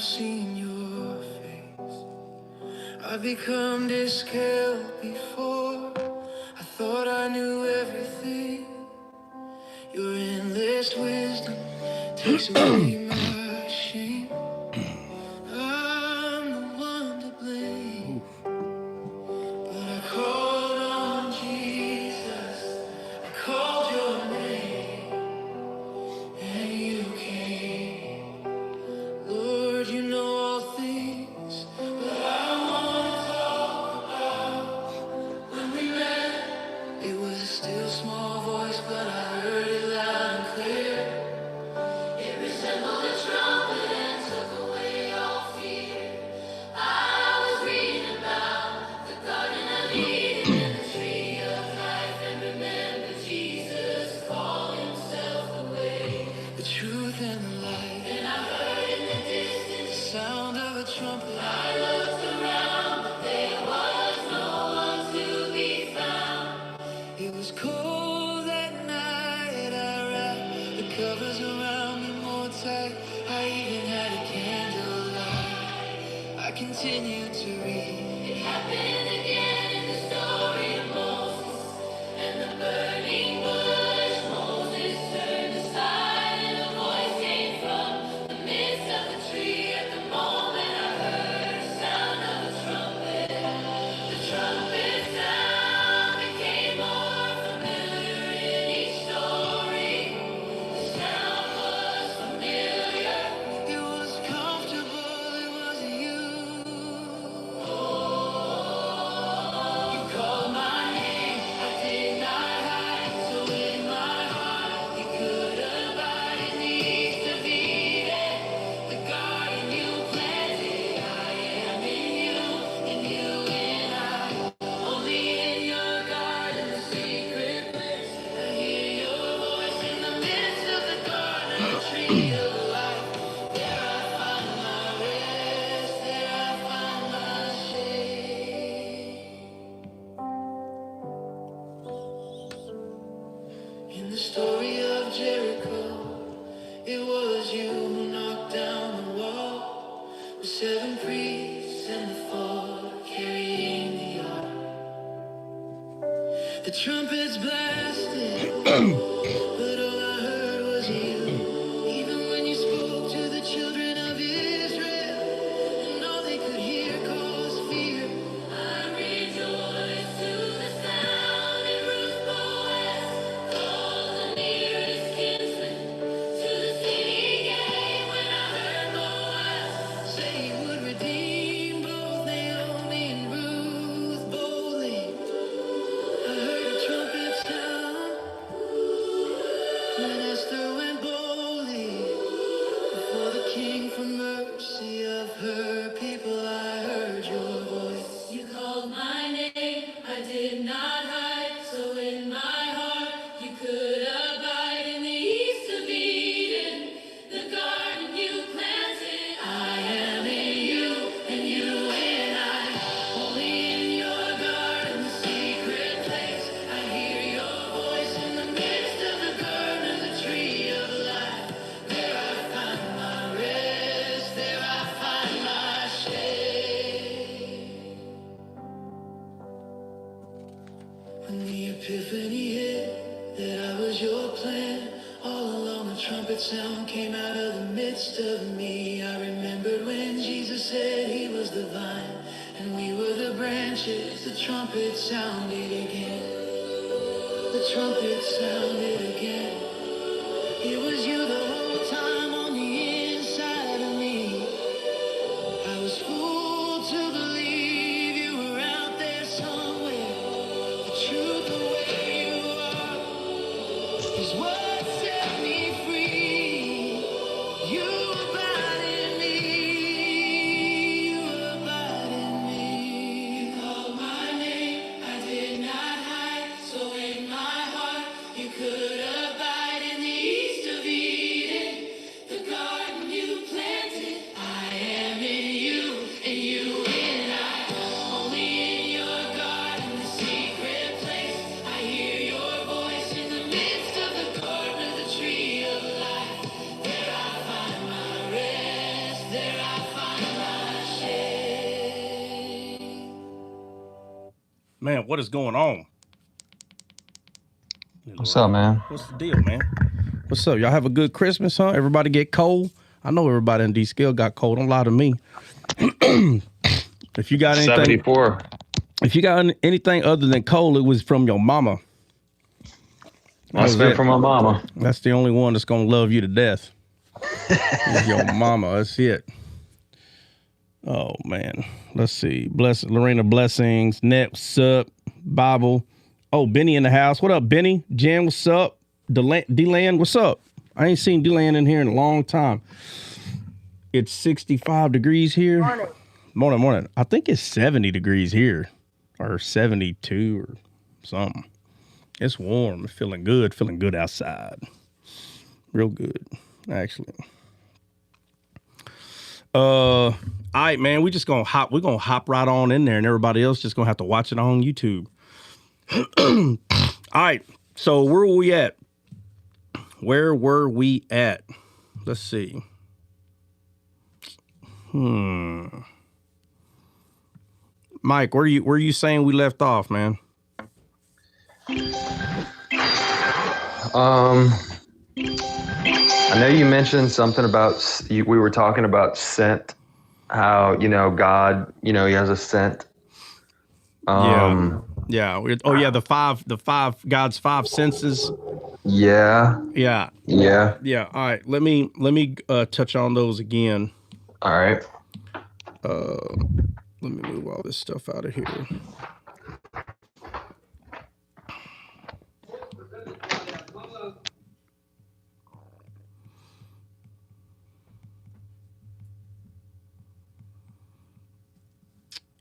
I've seen your face. I've become discount before. I thought I knew everything. Your endless wisdom takes away my shame. I'm the one to blame, but I called on Jesus. I called your name, and you came. Lord, you know all things, but I want to talk about when we met. It was a still small voice, but I heard it loud and clear. It resembled a trumpet and took away all fear. I was reading about the Garden of Eden and the tree of life, and remember Jesus called himself the way, the truth, and the light. And I heard in the distance the sound of a trumpet. I looked around, but there was no one to be found. It was cold that night. I wrapped the covers around me more tight. I even had a candlelight. I continued to read. It happened again in the story of Moses and the burning bush. Moses turned aside and a voice came from the midst of the tree. At the moment I heard the sound of a trumpet. The trumpet sound became more familiar in each story. The sound was familiar. It was comfortable. It was you. You called my name. I did not hide. So in my heart, you could abide in the east of Eden. The garden you planted. I am in you, and you in I. Only in your garden, the secret place. I hear your voice in the midst of the garden, the tree of life. There I find my rest. There I find my shade. In the story of Jericho, it was you who knocked down the wall. With 7 priests and the 4 carrying the ark. The trumpets blasted, but all I heard was you. Even when you spoke to the children of Israel, and all they could hear caused fear. I rejoiced to the sound in Ruth Boaz called the nearest kinsman to the city gate. When I heard Boaz say he would redeem both Naomi and Ruth boldly, I heard a trumpet sound. When Esther went boldly before the king for mercy of her people, I heard your voice. You called my name, I did not hide. So in my heart, you could abide in the east of Eden, the garden you planted. I am in you, and you in I. Only in your garden, the secret place. I hear your voice in the midst of the garden, the tree of life. There I find my rest. There I find my shade. When the epiphany hit that I was your plan, all along a trumpet sound came out of the midst of me. I remembered when Jesus said he was the vine and we were the branches. The trumpet sounded again. The trumpet sounded again. It was you the whole time on the inside of me. I was fooled to believe you were out there somewhere. The truth of where you are is what set me free. You abide in me. You abide in me. You called my name. I did not hide. So in my heart, you could abide in the east of Eden, the garden you planted. I am in you, and you in I. Only in your garden, the secret place. I hear your voice in the midst of the garden of the tree of life. There I find my Man, what is going on? What's up, man? What's the deal, man? What's up? Y'all have a good Christmas, huh? Everybody get cold? I know everybody in D-Scale got cold. Don't lie to me. If you got anything, 74. If you got anything other than cold, it was from your mama. That's been from my mama. That's the only one that's gonna love you to death. Is your mama. That's it. Oh man. Let's see. Bless Lorena, blessings. Net, what's up? Bible. Oh, Benny in the house. What up, Benny? Jan, what's up? D-Land, what's up? I ain't seen D-Land in here in a long time. It's 65 degrees here. Morning. I think it's 70 degrees here. Or 72 or something. It's warm. Feeling good outside. Real good, actually. All right, man. We're gonna hop right on in there, and everybody else just gonna have to watch it on YouTube. All right. So where were we at? Let's see. Mike, where you saying we left off, man? I know you mentioned something about we were talking about scent. How God, He has a scent. Yeah. The five God's five senses. Yeah. All right. Let me touch on those again. All right. Let me move all this stuff out of here.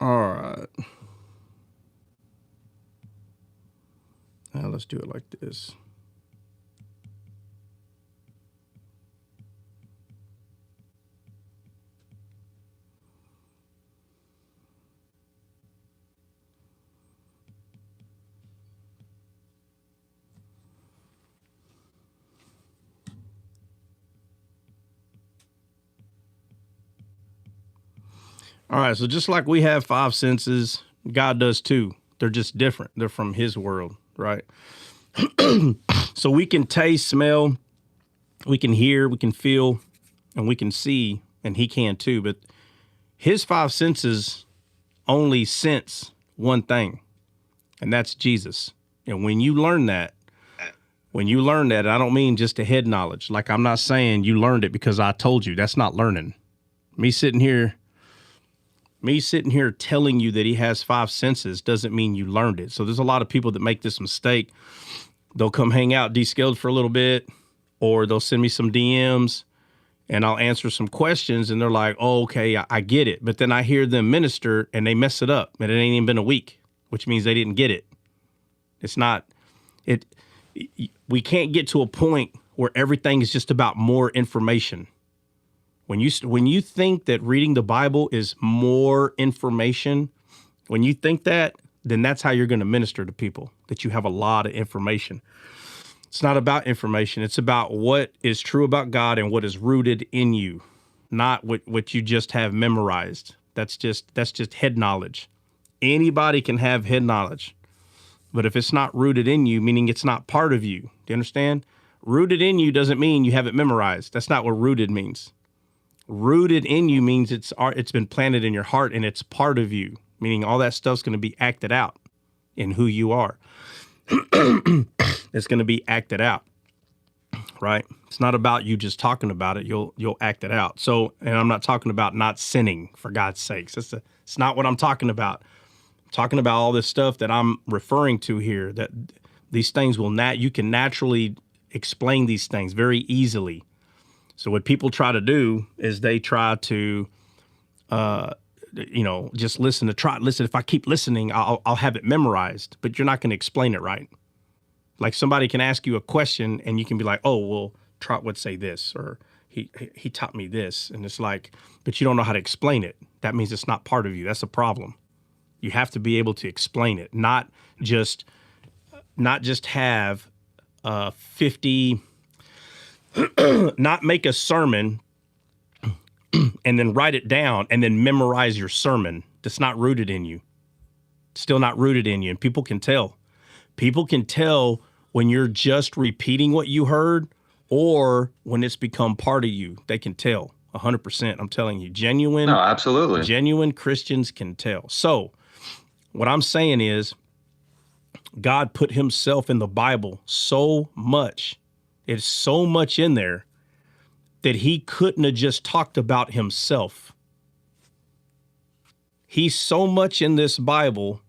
All right. Now let's do it like this. All right, so just like we have five senses, God does too. They're just different. They're from his world, right? So we can taste, smell, we can hear, we can feel, and we can see, and he can too. But his five senses only sense one thing, and that's Jesus. And when you learn that, I don't mean just a head knowledge. Like, I'm not saying you learned it because I told you. That's not learning. Me sitting here telling you that he has five senses doesn't mean you learned it. So there's a lot of people that make this mistake. They'll come hang out D-Scaled for a little bit, or they'll send me some DMs and I'll answer some questions and they're like, oh, okay, I get it. But then I hear them minister and they mess it up, and it ain't even been a week, which means they didn't get it. We can't get to a point where everything is just about more information. When you think that reading the Bible is more information, when you think that, then that's how you're going to minister to people, that you have a lot of information. It's not about information. It's about what is true about God and what is rooted in you, not what you just have memorized. That's just head knowledge. Anybody can have head knowledge, but if it's not rooted in you, meaning it's not part of you, do you understand? Rooted in you doesn't mean you have it memorized. That's not what rooted means. Rooted in you means it's been planted in your heart and it's part of you, meaning all that stuff's going to be acted out in who you are. It's going to be acted out, right? It's not about you just talking about it. You'll act it out. So, and I'm not talking about not sinning, for God's sakes. It's not what I'm talking about. I'm talking about all this stuff that I'm referring to here, that these things you can naturally explain these things very easily. So what people try to do is they try to, just listen. If I keep listening, I'll have it memorized, but you're not going to explain it right. Like, somebody can ask you a question and you can be like, oh, well, Trot would say this, or he taught me this. And it's like, but you don't know how to explain it. That means it's not part of you. That's a problem. You have to be able to explain it, not just have 50, not make a sermon and then write it down and then memorize your sermon. That's not rooted in you. still not rooted in you. And people can tell. People can tell when you're just repeating what you heard or when it's become part of you. They can tell 100%. I'm telling you, No, absolutely. genuine Christians can tell. So what I'm saying is God put himself in the Bible so much. It's so much in there that he couldn't have just talked about himself. He's so much in this Bible,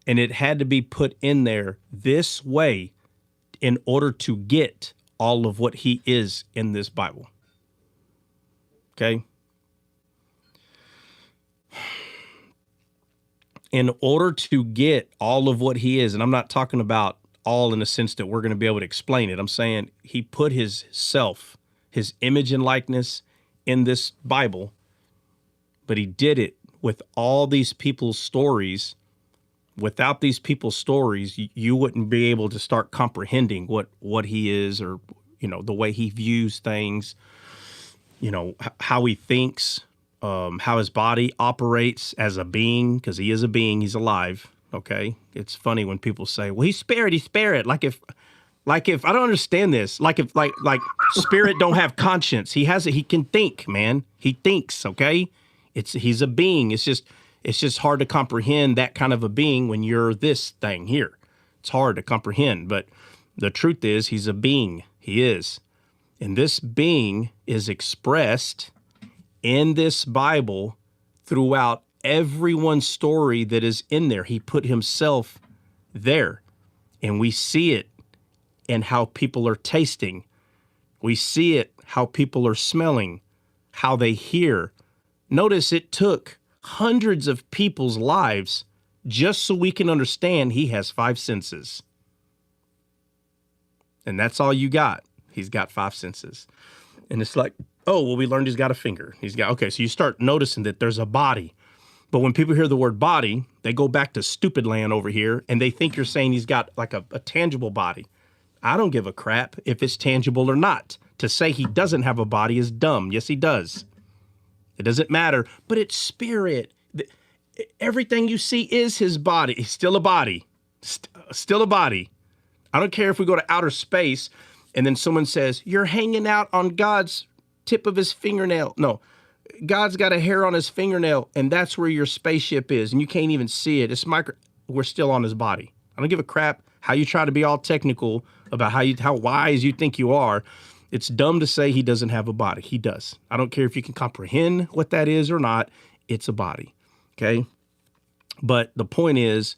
and it had to be put in there this way in order to get all of what he is in this Bible. Okay? In order to get all of what he is, and I'm not talking about all in the sense that we're going to be able to explain it. I'm saying he put his self, his image and likeness in this Bible, but he did it with all these people's stories. Without these people's stories, you wouldn't be able to start comprehending what he is, or, you know, the way he views things, you know, how he thinks, how his body operates as a being, because he is a being, he's alive. Okay. It's funny when people say, well, he's spirit. Like if I don't understand this, like spirit don't have conscience. He can think, man. He thinks. Okay. He's a being. It's just hard to comprehend that kind of a being when you're this thing here. It's hard to comprehend, but the truth is he's a being. He is. And this being is expressed in this Bible throughout everyone's story that is in there. He put himself there, and we see it in how people are tasting. We see it how people are smelling, how they hear. Notice it took hundreds of people's lives just so we can understand he has 5 senses. And that's all you got. He's got 5 senses. And it's like, oh, well, we learned he's got a finger. Okay, so you start noticing that there's a body. But when people hear the word body, they go back to stupid land over here, and they think you're saying he's got like a tangible body. I don't give a crap if it's tangible or not. To say he doesn't have a body is dumb. Yes, he does. It doesn't matter, but it's spirit. Everything you see is his body. He's still a body. Still a body. I don't care if we go to outer space and then someone says, you're hanging out on God's tip of his fingernail. No, God's got a hair on his fingernail, and that's where your spaceship is, and you can't even see it. It's we're still on his body. I don't give a crap how you try to be all technical about how wise you think you are. It's dumb to say he doesn't have a body. He does. I don't care if you can comprehend what that is or not. It's a body, okay? But the point is,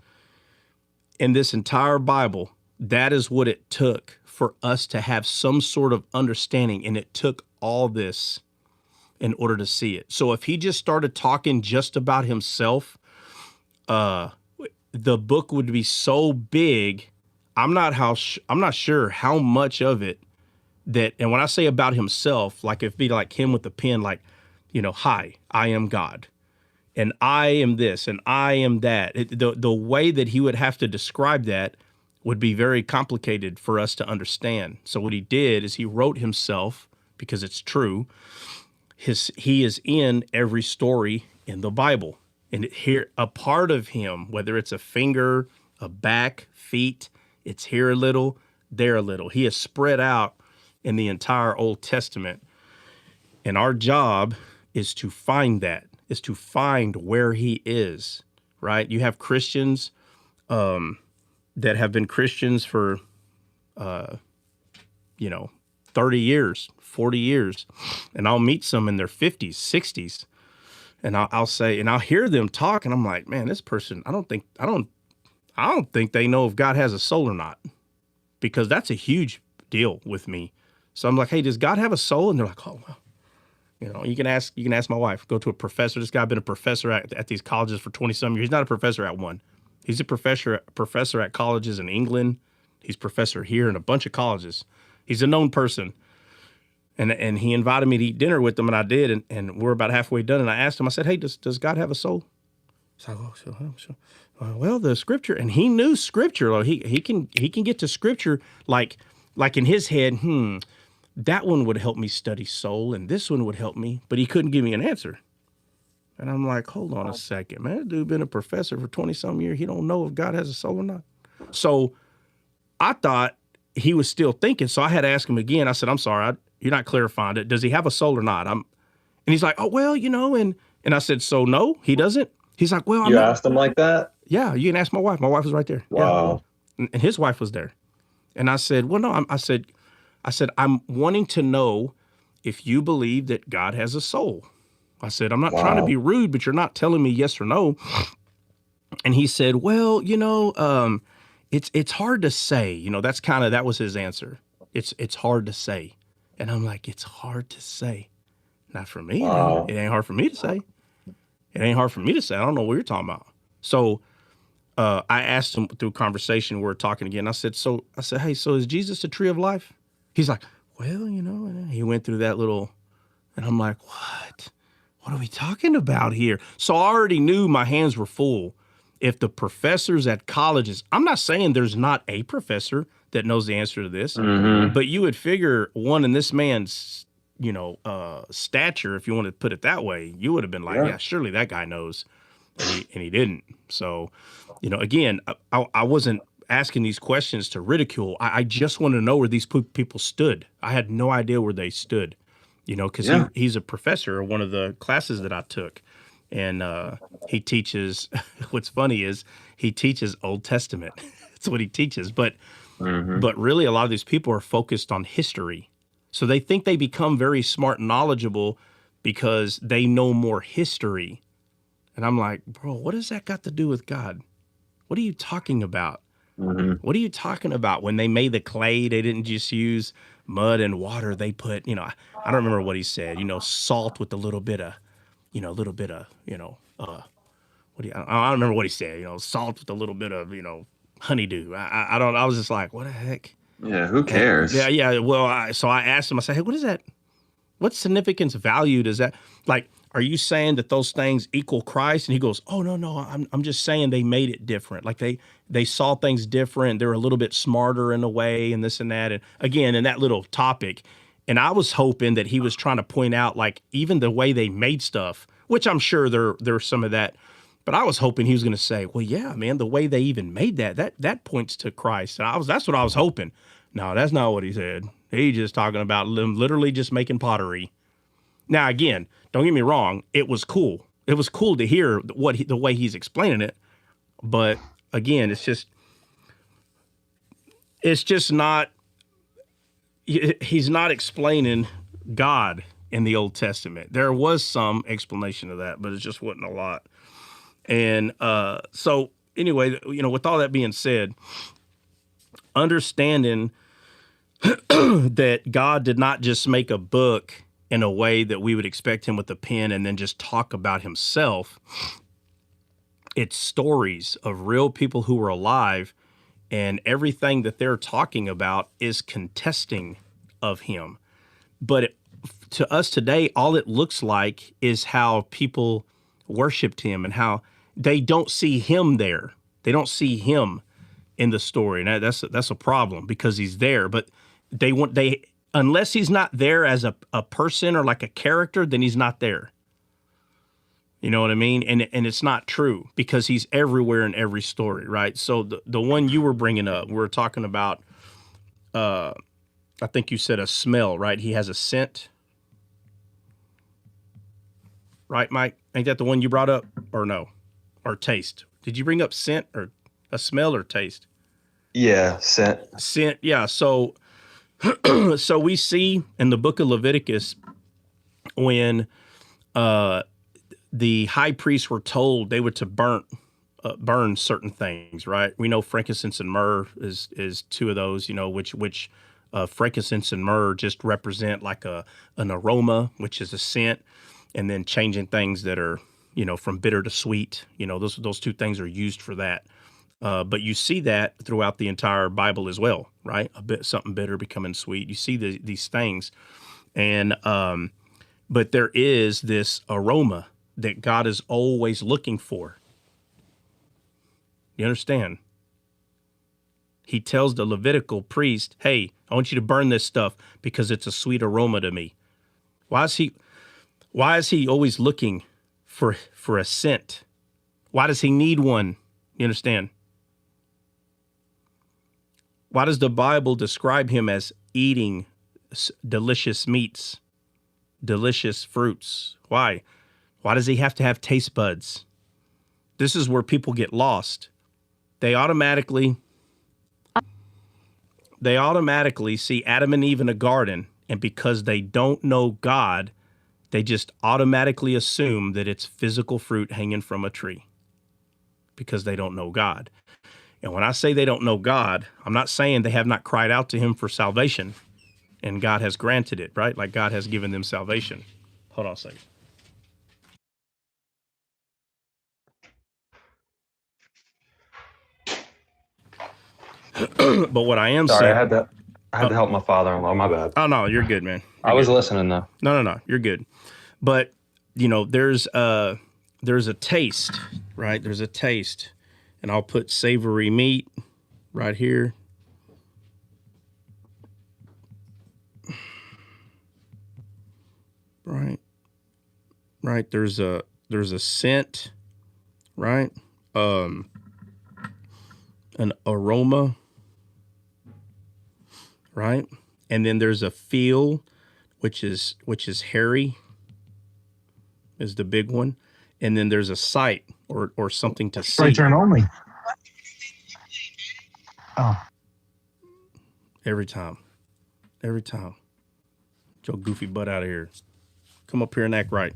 in this entire Bible, that is what it took for us to have some sort of understanding, and it took all this in order to see it. So if he just started talking just about himself, the book would be so big. I'm not sure how much of it that, and when I say about himself, like it'd be like him with the pen, like, you know, hi, I am God, and I am this, and I am that. The way that he would have to describe that would be very complicated for us to understand. So what he did is he wrote himself, because it's true. He is in every story in the Bible, and here a part of him, whether it's a finger, a back, feet, it's here a little, there a little. He is spread out in the entire Old Testament, and our job is to find that, is to find where he is. Right? You have Christians that have been Christians for 30 years, 40 years, and I'll meet some in their 50s, 60s, and I'll say, and I'll hear them talk, and I'm like, man, this person, I don't think they know if God has a soul or not, because that's a huge deal with me. So I'm like, hey, does God have a soul? And they're like, oh, well, you know, you can ask my wife. Go to a professor. This guy been a professor at these colleges for 20 some years. He's not a professor at one. He's a professor at colleges in England. He's professor here in a bunch of colleges. He's a known person. And he invited me to eat dinner with him, and I did, and we're about halfway done, and I asked him, I said, hey, does God have a soul? He's like, oh, so, well, the scripture, and he knew scripture. Like, he can get to scripture like in his head, that one would help me study soul, and this one would help me, but he couldn't give me an answer. And I'm like, hold on a second, man. That dude been a professor for 20-some years. He don't know if God has a soul or not. So I thought he was still thinking. So I had to ask him again. I said, I'm sorry, you're not clarifying it. Does he have a soul or not? And he's like, oh, well, and I said, so no, he doesn't. He's like, well, I'm You not. asked him like that? Yeah, you can ask my wife. My wife was right there. Wow. Yeah. And his wife was there. And I said, well, no, I said, I'm wanting to know if you believe that God has a soul. I said, I'm not trying to be rude, but you're not telling me yes or no. And he said, well, it's hard to say. That was his answer. It's hard to say. And I'm like, it's hard to say. Not for me. Wow. It ain't hard for me to say. It ain't hard for me to say. I don't know what you're talking about. So I asked him through conversation. We were talking again. I said, hey, so is Jesus the tree of life? He's like, well, and he went through that little, and I'm like, what? What are we talking about here? So I already knew my hands were full. If the professors at colleges, I'm not saying there's not a professor that knows the answer to this, but you would figure one in this man's, stature, if you want to put it that way, you would have been like, yeah, surely that guy knows. And he didn't. So, again, I wasn't asking these questions to ridicule. I just wanted to know where these people stood. I had no idea where they stood, because he's a professor of one of the classes that I took. And he teaches, what's funny is he teaches Old Testament. That's what he teaches. But really, a lot of these people are focused on history. So they think they become very smart and knowledgeable because they know more history. And I'm like, bro, what does that got to do with God? What are you talking about? What are you talking about? When they made the clay, they didn't just use mud and water. They put, I don't remember what he said, salt with a little bit of, I don't remember what he said, salt with a little bit of, honeydew. I was just like, what the heck? Yeah, who cares? Yeah. Well, so I asked him, I said, hey, what is that? What significance, value does that, like, are you saying that those things equal Christ? And he goes, oh, no, I'm just saying they made it different. Like they saw things different. They're a little bit smarter in a way and this and that. And again, in that little topic. And I was hoping that he was trying to point out, like, even the way they made stuff, which I'm sure there's some of that. But I was hoping he was going to say, well, yeah, man, the way they even made that points to Christ. And that's what I was hoping. No, that's not what he said. He's just talking about literally just making pottery. Now, again, don't get me wrong. It was cool. It was cool to hear the way he's explaining it. But again, it's just not, he's not explaining God in the Old Testament. There was some explanation of that, but it just wasn't a lot. And so anyway, with all that being said, understanding that God did not just make a book in a way that we would expect him with a pen and then just talk about himself. It's stories of real people who were alive, and everything that they're talking about is contesting of him. But to us today, all it looks like is how people worshiped him and how they don't see him there. They don't see him in the story. Now that's a problem because he's there, but unless he's not there as a person or like a character, then he's not there. You know what I mean? And it's not true because he's everywhere in every story, right? So the one you were bringing up, we're talking about, I think you said a smell, right? He has a scent. Right, Mike? Ain't that the one you brought up or no? Or taste? Did you bring up scent or a smell or taste? Yeah, scent. Scent, yeah. So we see in the book of Leviticus when the high priests were told they were to burn certain things, right? We know frankincense and myrrh is two of those, which frankincense and myrrh just represent like an aroma, which is a scent, and then changing things that are, from bitter to sweet. Those two things are used for that. But you see that throughout the entire Bible as well, right? Something bitter becoming sweet. You see these things, and but there is this aroma that God is always looking for. You understand? He tells the Levitical priest, "Hey, I want you to burn this stuff because it's a sweet aroma to me." Why is he always looking for a scent. Why does he need one? You understand? Why does the Bible describe him as eating delicious meats, delicious fruits? Why? Why does he have to have taste buds? This is where people get lost. They automatically see Adam and Eve in a garden, and because they don't know God, they just automatically assume that it's physical fruit hanging from a tree because they don't know God. And when I say they don't know God, I'm not saying they have not cried out to him for salvation and God has granted it, right? Like God has given them salvation. Hold on a second. But what I am Sorry, saying, I had to help my father-in-law. My bad. oh no, you're good, man. I was listening though. No, you're good. But you know, there's a taste, right? There's a taste, and I'll put savory meat right here. Right. There's a scent, right? An aroma, right? And then there's a feel, which is hairy, is the big one. And then there's a sight or something to see. Right turn only. Oh. Every time. Get your goofy butt out of here. Come up here and act right.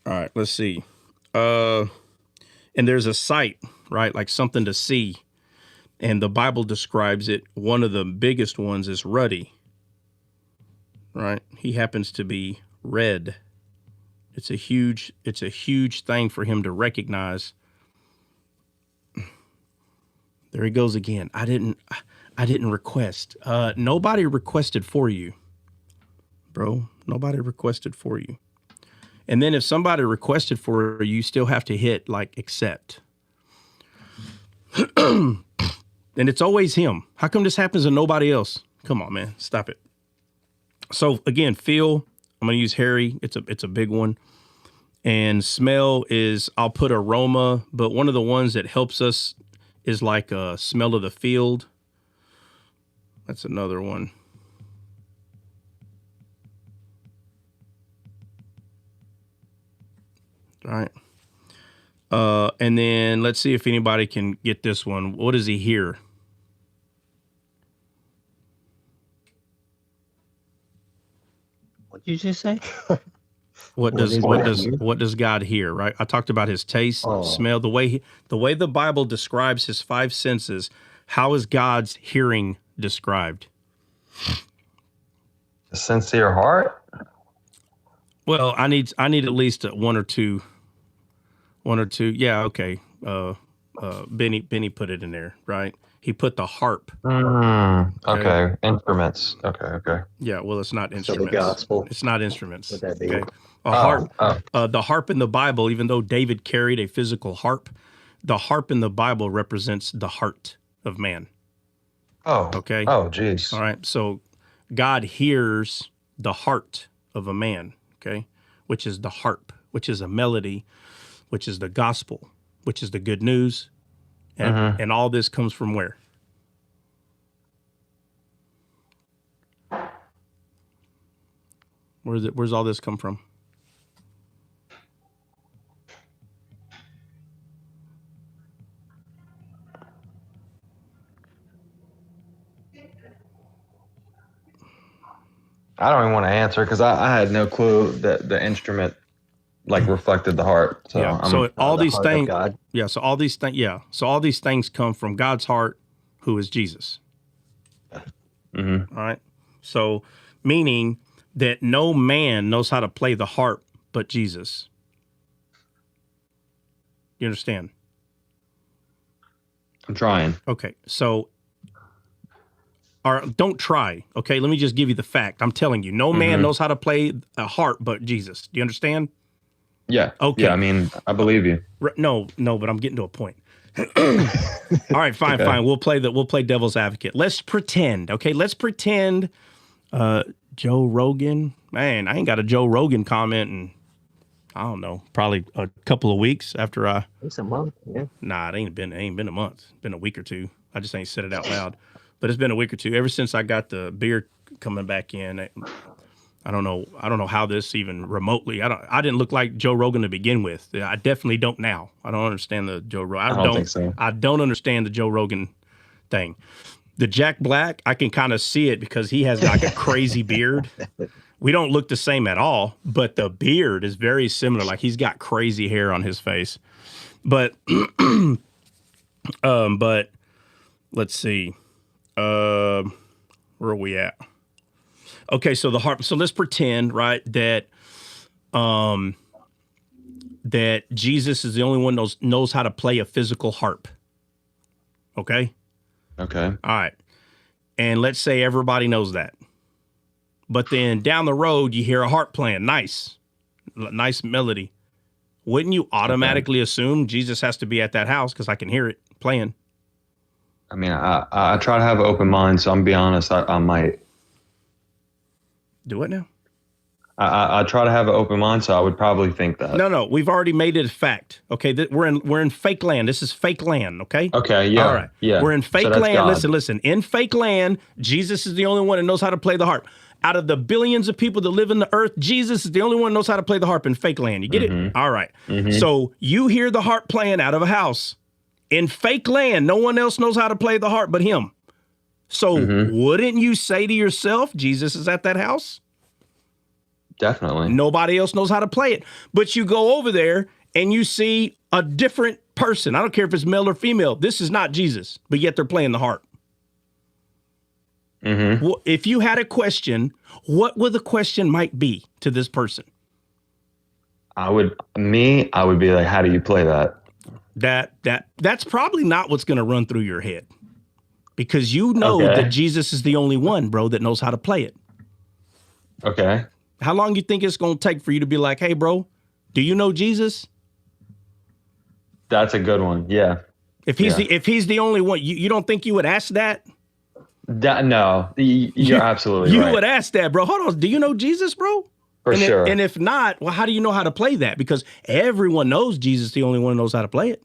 All right, let's see. And there's a sight, right? Like something to see. And the Bible describes it. One of the biggest ones is ruddy, right? He happens to be red. It's a huge thing for him to recognize. There he goes again. I didn't request. Nobody requested for you, bro. Nobody requested for you. And then if somebody requested for you, you still have to hit like accept. And it's always him. How come this happens to nobody else? Come on, man. Stop it. So again, feel, I'm going to use hairy. It's a big one. And smell is, I'll put aroma, but one of the ones that helps us is like a smell of the field. That's another one. All right. And then let's see if anybody can get this one. What does he hear? What did you just say? What does God hear? Right. I talked about his taste, smell, the way the Bible describes his five senses. How is God's hearing described? The sincere heart. Well, I need at least one or two. Yeah. Okay. Benny put it in there, right? He put the harp. Okay. Instruments. Okay. Yeah. Well, it's not So instruments. the gospel. It's not instruments. Would that be? Okay. A harp. Oh. The harp in the Bible, even though David carried a physical harp, the harp in the Bible represents the heart of man. Oh. Okay. Oh, geez. All right. So God hears the heart of a man, okay, which is the harp, which is a melody, which is the gospel, which is the good news. And all this comes from where? Where's all this come from? I don't even want to answer because I had no clue that the instrument like reflected the heart. So Yeah. So all the these heart of things. God. Yeah. So all these things. Yeah. So all these things come from God's heart, who is Jesus. All right. So meaning that no man knows how to play the harp but Jesus. You understand? I'm trying. Okay. So, or don't try. Okay. Let me just give you the fact. I'm telling you, no man knows how to play a harp but Jesus. Do you understand? Yeah. Okay. Yeah. I mean, I believe you. No, but I'm getting to a point. All right, fine. We'll play devil's advocate. Let's pretend. Okay. Let's pretend Joe Rogan. Man, I ain't got a Joe Rogan comment in, I don't know, probably a couple of weeks after I. It's a month. Yeah. Nah, it ain't been a month. It's been a week or two. I just ain't said it out loud. But it's been a week or two. Ever since I got the beer coming back in, I don't know how this even remotely. I didn't look like Joe Rogan to begin with. I definitely don't now. I don't understand the Joe Rogan. I don't think so. I don't understand the Joe Rogan thing. The Jack Black, I can kind of see it because he has like a crazy beard. We don't look the same at all, but the beard is very similar. Like he's got crazy hair on his face. But but let's see. Where are we at? Okay, so the harp. So let's pretend, right, that that Jesus is the only one knows how to play a physical harp. Okay. Okay. All right. And let's say everybody knows that. But then down the road, you hear a harp playing. Nice melody. Wouldn't you automatically assume Jesus has to be at that house because I can hear it playing? I mean, I try to have an open mind, so I'm be honest, I might. Do it now? I try to have an open mind, so I would probably think that. No, we've already made it a fact. Okay, we're in fake land. This is fake land. Okay. Okay. Yeah. All right. Yeah. We're in fake So that's land. God. Listen. In fake land, Jesus is the only one that knows how to play the harp. Out of the billions of people that live in the earth, Jesus is the only one that knows how to play the harp in fake land. You get it? All right. So you hear the harp playing out of a house in fake land. No one else knows how to play the harp but him. So wouldn't you say to yourself, Jesus is at that house? Definitely. Nobody else knows how to play it. But you go over there and you see a different person. I don't care if it's male or female. This is not Jesus, but yet they're playing the harp. Well, if you had a question, what would the question might be to this person? I would be like, how do you play that? That's probably not what's going to run through your head, because you know that Jesus is the only one, bro, that knows how to play it. Okay. How long do you think it's going to take for you to be like, hey, bro, do you know Jesus? That's a good one. Yeah. If he's the only one, you don't think you would ask that? No, you're absolutely right. You right. would ask that, bro. Hold on. Do you know Jesus, bro? For sure. And if not, well, how do you know how to play that? Because everyone knows Jesus is the only one who knows how to play it.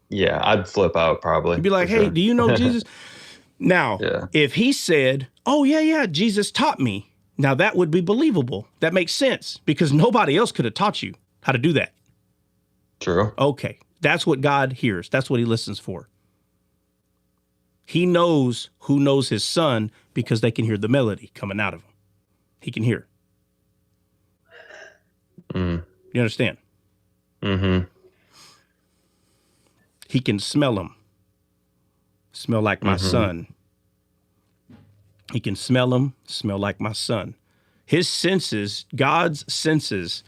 Yeah, I'd flip out probably. You'd be like, hey, do you know Jesus? Now, if he said, oh, yeah, Jesus taught me. Now, that would be believable. That makes sense because nobody else could have taught you how to do that. True. Okay. That's what God hears. That's what he listens for. He knows who knows his son because they can hear the melody coming out of him. He can hear. You understand? He can smell him. Smell like my son. He can smell him, smell like my son. His senses, God's senses,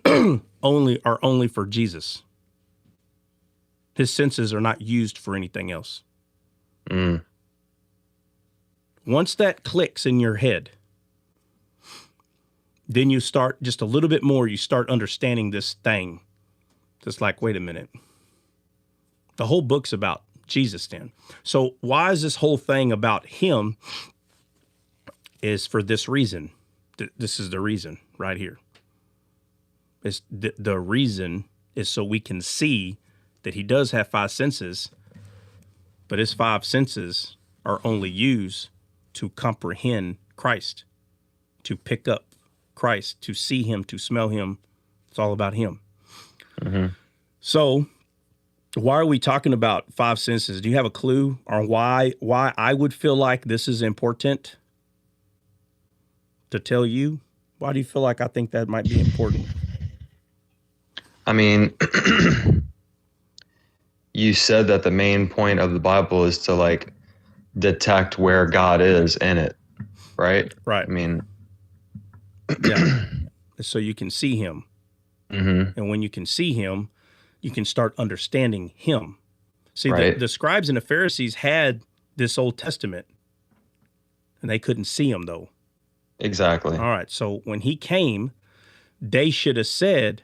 are only for Jesus. His senses are not used for anything else. Once that clicks in your head, then you start just a little bit more, you start understanding this thing. Just like, wait a minute. The whole book's about Jesus then. So why is this whole thing about him? Is for this reason. This is the reason right here. It's the reason is so we can see that he does have five senses, but his five senses are only used to comprehend Christ, to pick up Christ, to see him, to smell him. It's all about him. So why are we talking about five senses? Do you have a clue on why I would feel like this is important to tell you? Why do you feel like I think that might be important? I mean, you said that the main point of the Bible is to like detect where God is in it, right? Right. I mean, yeah. So you can see him. And when you can see him, you can start understanding him. See, the scribes and the Pharisees had this Old Testament, and they couldn't see him though. Exactly. All right. So when he came, they should have said,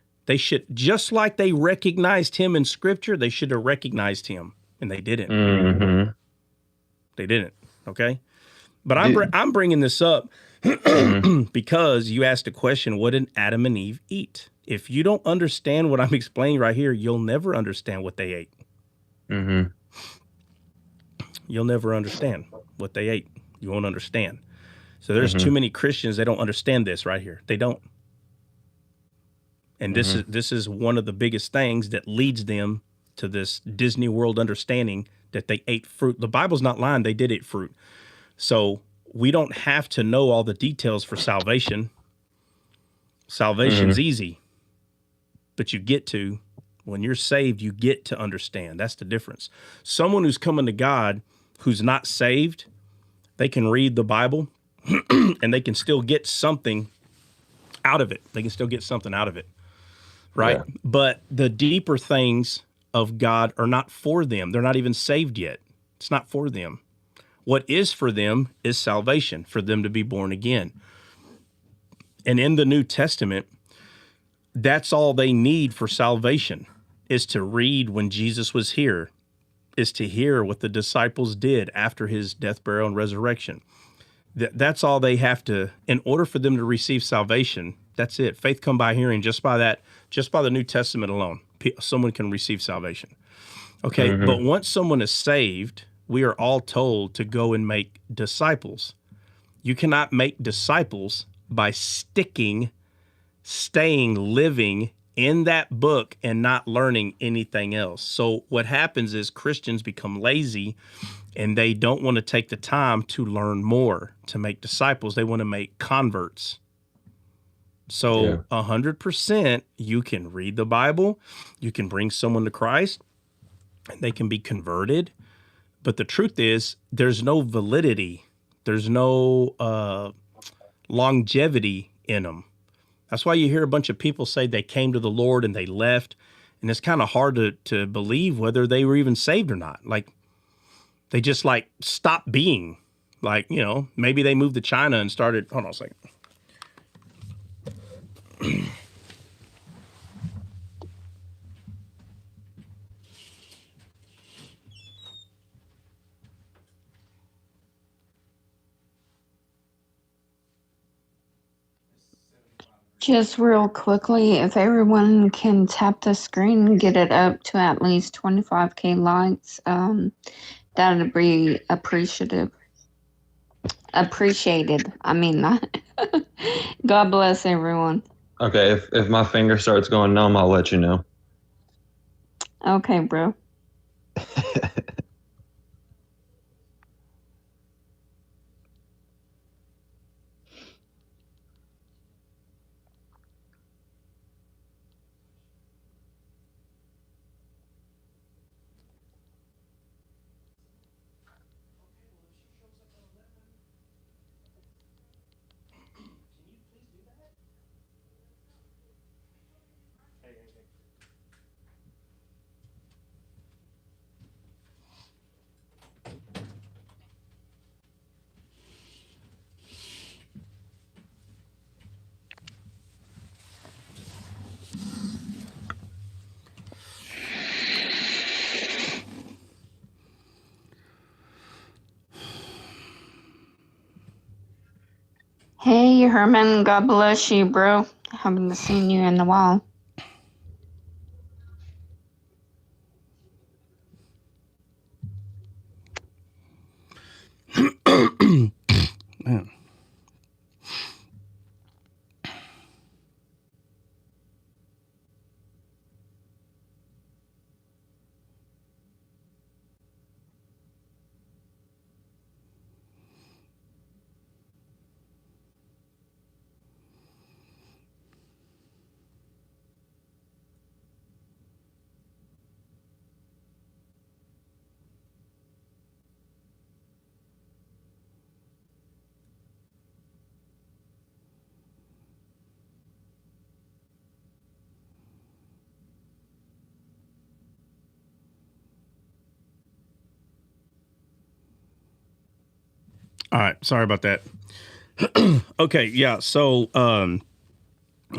just like they recognized him in scripture, they should have recognized him, and they didn't. They didn't. Okay. But I'm bringing this up Because you asked a question, what did Adam and Eve eat? If you don't understand what I'm explaining right here, you'll never understand what they ate. Mm-hmm. You'll never understand what they ate. You won't understand. So there's too many Christians, they don't understand this right here. They don't. And this is one of the biggest things that leads them to this Disney World understanding that they ate fruit. The Bible's not lying, they did eat fruit. So we don't have to know all the details for salvation. Salvation's easy, but you get to, when you're saved, you get to understand. That's the difference. Someone who's coming to God who's not saved, they can read the Bible and they can still get something out of it. They can still get something out of it, right? Yeah. But the deeper things of God are not for them. They're not even saved yet. It's not for them. What is for them is salvation, for them to be born again. And in the New Testament, that's all they need for salvation, is to read when Jesus was here, is to hear what the disciples did after his death, burial, and resurrection. That's all they have to, in order for them to receive salvation. That's it. Faith come by hearing. Just by the New Testament alone, someone can receive salvation. Okay, but once someone is saved, we are all told to go and make disciples. You cannot make disciples by staying, living in that book and not learning anything else. So what happens is Christians become lazy and they don't want to take the time to learn more, to make disciples. They want to make converts. So 100%, you can read the Bible, you can bring someone to Christ, and they can be converted. But the truth is, there's no validity. There's no longevity in them. That's why you hear a bunch of people say they came to the Lord and they left. And it's kind of hard to believe whether they were even saved or not. Like, they just stopped being. Like, maybe they moved to China and started, hold on a second. Just real quickly, if everyone can tap the screen and get it up to at least 25K likes, that would be appreciated. I mean that. God bless everyone. Okay, if my finger starts going numb, I'll let you know. Okay, bro. Hey, Herman, God bless you, bro. Haven't seen you in a while. Man. All right. Sorry about that. Okay. Yeah. So,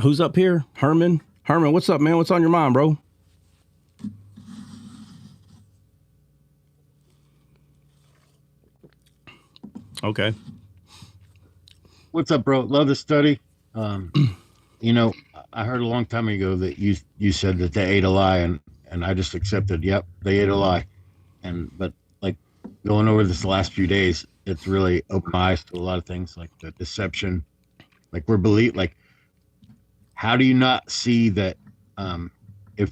who's up here? Herman. Herman, what's up, man? What's on your mind, bro? Okay. What's up, bro? Love the study. Um, you know, I heard a long time ago that you said that they ate a lie, and I just accepted. Yep, they ate a lie. And but like going over this the last few days, it's really opened my eyes to a lot of things, like the deception. Like like how do you not see that? Um, if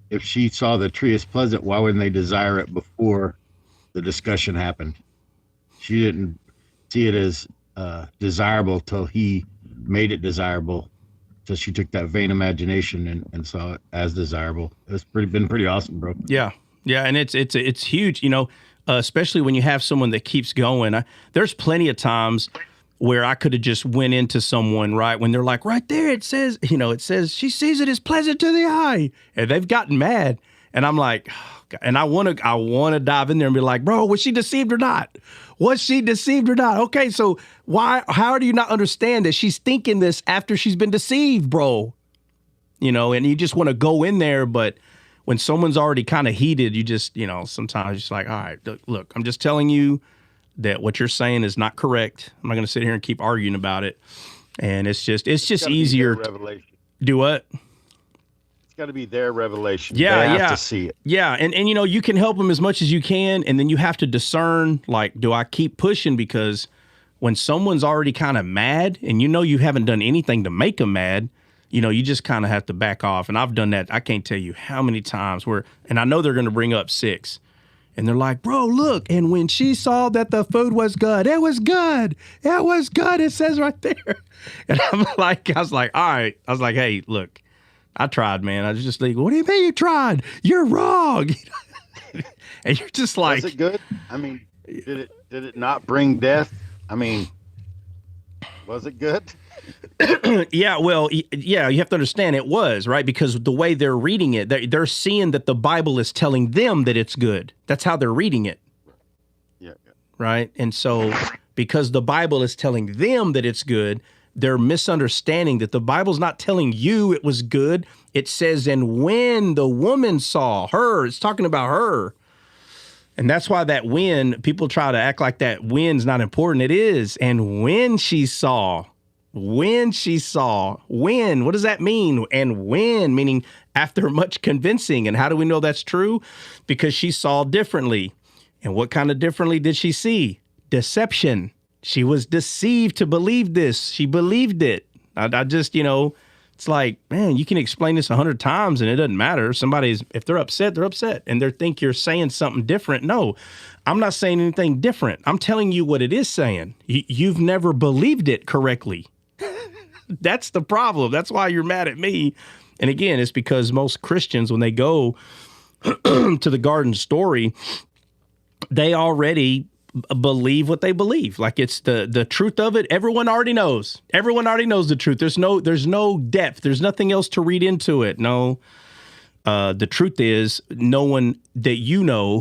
if she saw the tree as pleasant, why wouldn't they desire it before the discussion happened? She didn't see it as desirable till he made it desirable. So she took that vain imagination and saw it as desirable. It's been pretty awesome, bro. Yeah, yeah, and it's huge, especially when you have someone that keeps going. There's plenty of times where I could have just went into someone, right, when they're like, right there, it says she sees it as pleasant to the eye, and they've gotten mad, and I'm like, oh, God. And I want to dive in there and be like, bro, was she deceived or not? Was she deceived or not? Okay, so how do you not understand that she's thinking this after she's been deceived, bro? And you just want to go in there, but when someone's already kind of heated, you just, sometimes just like, all right, look, I'm just telling you that what you're saying is not correct. I'm not going to sit here and keep arguing about it. And it's just easier. Do what? It's got to be their revelation. Yeah, they have to see it. Yeah, and you can help them as much as you can, and then you have to discern, like, do I keep pushing? Because when someone's already kind of mad and you haven't done anything to make them mad, you just kind of have to back off. And I've done that. I can't tell you how many times and I know they're going to bring up 6. And they're like, bro, look. And when she saw that the food was good, it was good. It was good. It says right there. And I was like, all right. I was like, hey, look, I tried, man. I was just like, what do you mean you tried? You're wrong. And you're just like, was it good? I mean, did it not bring death? I mean, was it good? Yeah, well, yeah, you have to understand it was, right? Because the way they're reading it, they're seeing that the Bible is telling them that it's good. That's how they're reading it. Yeah. Right? And so because the Bible is telling them that it's good, they're misunderstanding that the Bible's not telling you it was good. It says, and when the woman saw her, it's talking about her. And that's why that when, people try to act like that when's not important. It is. And when she saw, what does that mean? And when, meaning after much convincing. And how do we know that's true? Because she saw differently. And what kind of differently did she see? Deception. She was deceived to believe this. She believed it. I just, it's like, man, you can explain this 100 times and it doesn't matter. If they're upset, they're upset. And they think you're saying something different. No, I'm not saying anything different. I'm telling you what it is saying. You've never believed it correctly. That's the problem. That's why you're mad at me. And again, it's because most Christians, when they go to the garden story, they already believe what they believe. Like it's the truth of it. Everyone already knows. Everyone already knows the truth. There's no depth. There's nothing else to read into it. No. The truth is, no one that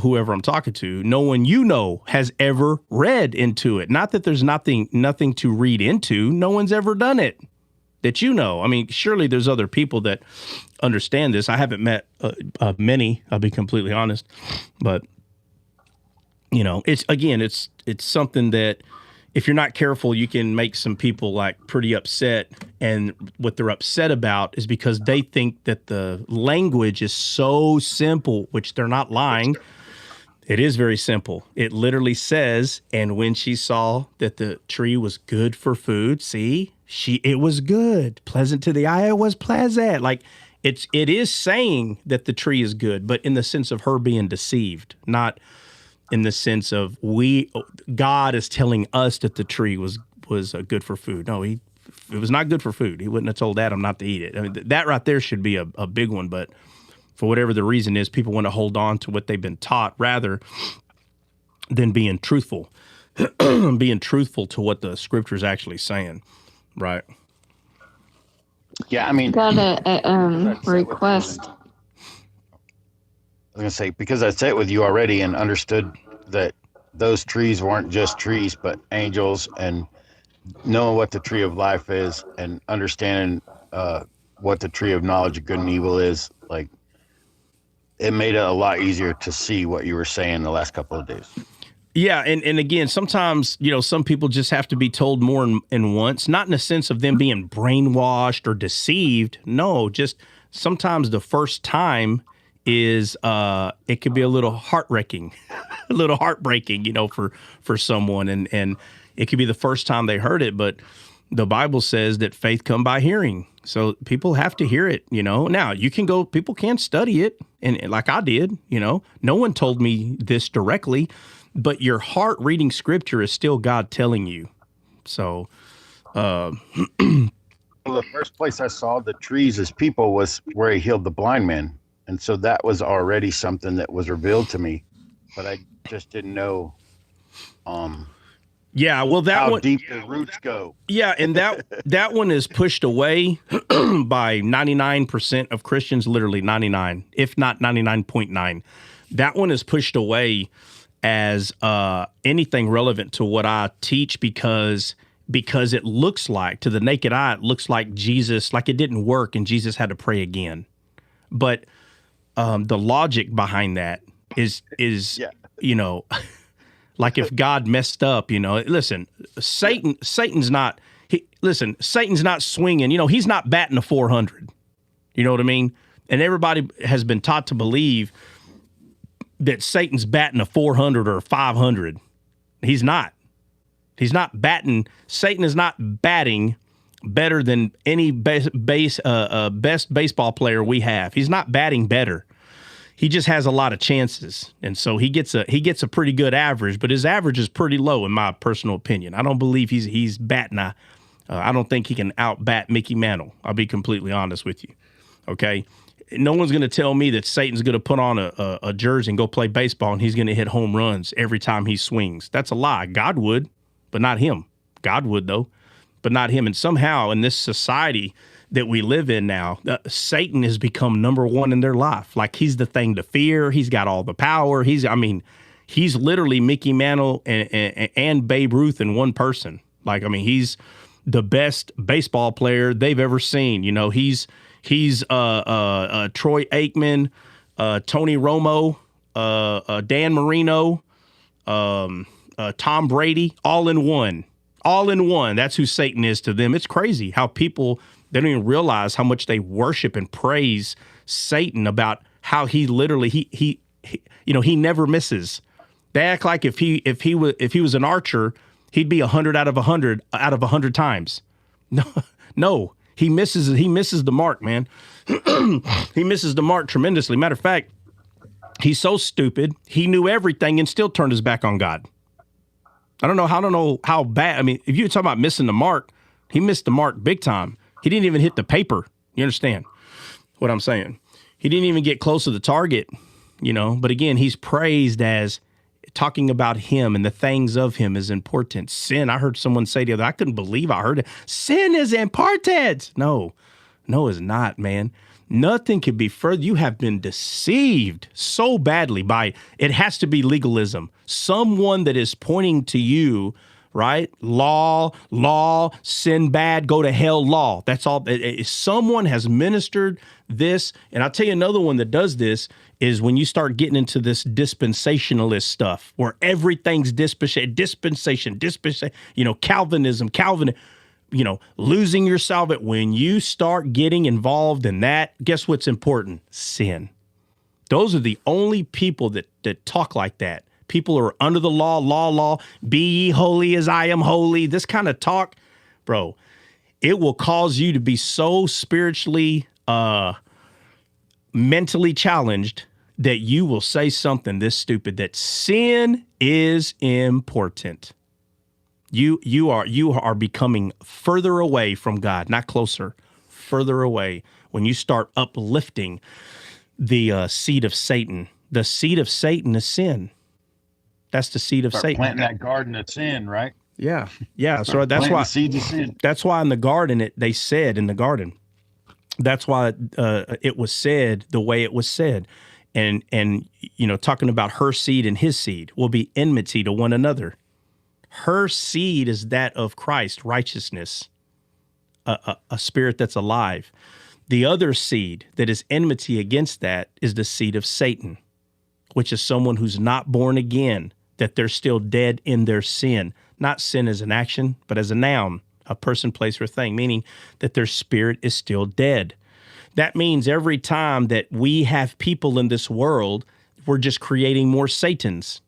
whoever I'm talking to, no one has ever read into it. Not that there's nothing to read into. No one's ever done it that I mean, surely there's other people that understand this. I haven't met many, I'll be completely honest. But, it's something that if you're not careful, you can make some people like pretty upset. And what they're upset about is because they think that the language is so simple, which they're not lying. It is very simple. It literally says, and when she saw that the tree was good for food, it was good, pleasant to the eye. It was pleasant. Like it is saying that the tree is good, but in the sense of her being deceived, not in the sense of God is telling us that the tree was good for food. No, it was not good for food. He wouldn't have told Adam not to eat it. I mean, that right there should be a big one, but for whatever the reason is, people want to hold on to what they've been taught rather than being truthful, being truthful to what the scripture is actually saying. Right. Yeah. I mean, Got a request. I was going to say, because I sat with you already and understood that those trees weren't just trees, but angels, and knowing what the tree of life is and understanding what the tree of knowledge of good and evil is, like, it made it a lot easier to see what you were saying the last couple of days. Yeah, and again, sometimes, some people just have to be told more than once, not in the sense of them being brainwashed or deceived. No, just sometimes the first time is it could be a little heart-wrecking, a little heartbreaking, for someone, and it could be the first time they heard it, but the Bible says that faith come by hearing. So people have to hear it, Now, people can study it, and like I did, no one told me this directly, but your heart reading scripture is still God telling you. So, Well, the first place I saw the trees as people was where he healed the blind man. And so that was already something that was revealed to me, but I just didn't know yeah, well, that how one, deep the roots go. yeah, and that one is pushed away by 99% of Christians, literally 99, if not 99.9. That one is pushed away as anything relevant to what I teach because it looks like, to the naked eye, it looks like Jesus, like it didn't work and Jesus had to pray again. But the logic behind that is Yeah. like if God messed up, listen, Satan's not swinging, he's not batting a 400. You know what I mean? And everybody has been taught to believe that Satan's batting a 400 or a 500. He's not. He's not batting. Satan is not batting better than any best baseball player we have. He's not batting better. He just has a lot of chances, and so he gets a pretty good average. But his average is pretty low, in my personal opinion. I don't believe he's batting. I don't think he can outbat Mickey Mantle. I'll be completely honest with you. Okay. No one's going to tell me that Satan's going to put on a jersey and go play baseball and he's going to hit home runs every time he swings. That's a lie. God would, but not him. God would, though, but not him. And somehow in this society that we live in now, Satan has become number one in their life. Like he's the thing to fear. He's got all the power. He's literally Mickey Mantle and Babe Ruth in one person. He's the best baseball player they've ever seen. He's Troy Aikman, Tony Romo, Dan Marino, Tom Brady, all in one. All in one. That's who Satan is to them. It's crazy how people, they don't even realize how much they worship and praise Satan about how he literally he never misses. They act like if he was an archer, he'd be 100 out of 100 times. No. He misses the mark, man. He misses the mark tremendously. Matter of fact, he's so stupid. He knew everything and still turned his back on God. I don't know how bad. If you're talking about missing the mark, he missed the mark big time. He didn't even hit the paper. You understand what I'm saying? He didn't even get close to the target, But again, he's praised as talking about him and the things of him is important. Sin, I heard someone say the other, I couldn't believe I heard it. Sin is important. No, it's not, man. Nothing could be further. You have been deceived so badly by, it has to be legalism. Someone that is pointing to you, right? Law, sin bad, go to hell, law. That's all. Someone has ministered this. And I'll tell you another one that does this is when you start getting into this dispensationalist stuff where everything's dispensation, Calvinism, losing your salvation. When you start getting involved in that, guess what's important? Sin. Those are the only people that talk like that. People are under the law, be ye holy as I am holy. This kind of talk, bro, it will cause you to be so spiritually, mentally challenged that you will say something this stupid, that sin is important. You are becoming further away from God, not closer, further away when you start uplifting the seed of Satan. The seed of Satan is sin. That's the seed of Satan. Planting that garden of sin, right? Yeah. So that's why seeds of sin. That's why in the garden they said in the garden. That's why it was said the way it was said, and talking about her seed and his seed will be enmity to one another. Her seed is that of Christ, righteousness, a spirit that's alive. The other seed that is enmity against that is the seed of Satan, which is someone who's not born again, that they're still dead in their sin. Not sin as an action, but as a noun, a person, place, or thing, meaning that their spirit is still dead. That means every time that we have people in this world, we're just creating more Satans.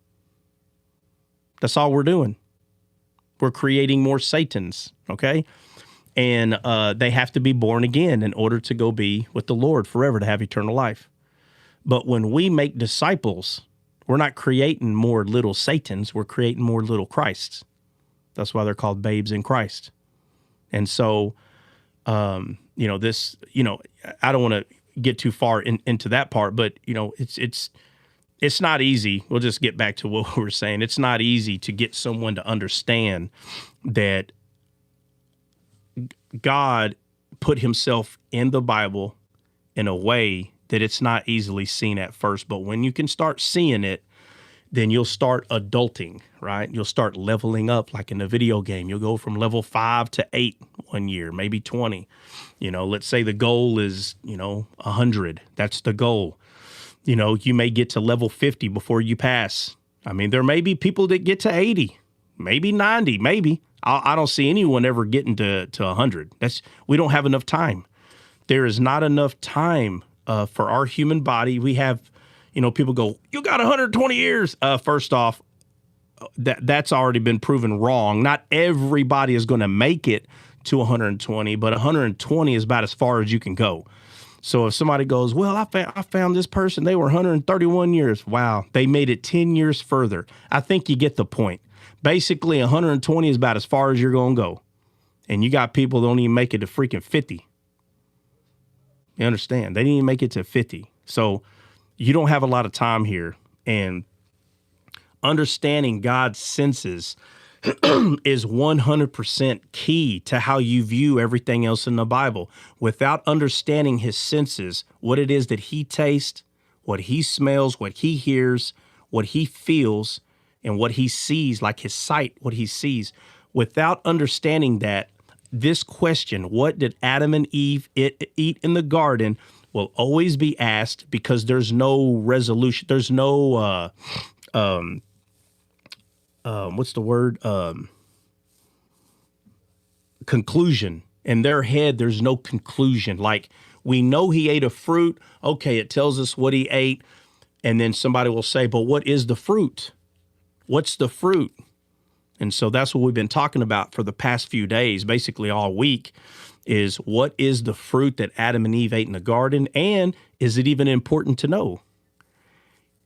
That's all we're doing. We're creating more Satans, okay? And they have to be born again in order to go be with the Lord forever, to have eternal life. But when we make disciples, we're not creating more little Satans. We're creating more little Christs. That's why they're called babes in Christ. And so, this, I don't want to get too far into that part, but, it's not easy. We'll just get back to what we were saying. It's not easy to get someone to understand that God put himself in the Bible in a way that it's not easily seen at first. But when you can start seeing it, then you'll start adulting, right? You'll start leveling up like in a video game. You'll go from level 5 to 8 one year, maybe 20. Let's say the goal is, 100. That's the goal. You may get to level 50 before you pass. I mean, there may be people that get to 80, maybe 90, maybe. I don't see anyone ever getting to 100. We don't have enough time. There is not enough time for our human body. We have, people go, you got 120 years. First off, that's already been proven wrong. Not everybody is going to make it to 120, but 120 is about as far as you can go. So if somebody goes, well, I found this person, they were 131 years. Wow, they made it 10 years further. I think you get the point. Basically, 120 is about as far as you're going to go. And you got people that don't even make it to freaking 50. You understand? They didn't even make it to 50. So you don't have a lot of time here. And understanding God's senses is 100% key to how you view everything else in the Bible. Without understanding his senses, what it is that he tastes, what he smells, what he hears, what he feels, and what he sees, like his sight, what he sees. Without understanding that, this question, what did Adam and Eve eat in the garden, will always be asked because there's no resolution. There's no, what's the word? Conclusion. In their head, there's no conclusion. Like, we know he ate a fruit. Okay, it tells us what he ate. And then somebody will say, but what is the fruit? What's the fruit? And so that's what we've been talking about for the past few days, basically all week, is what is the fruit that Adam and Eve ate in the garden? And is it even important to know?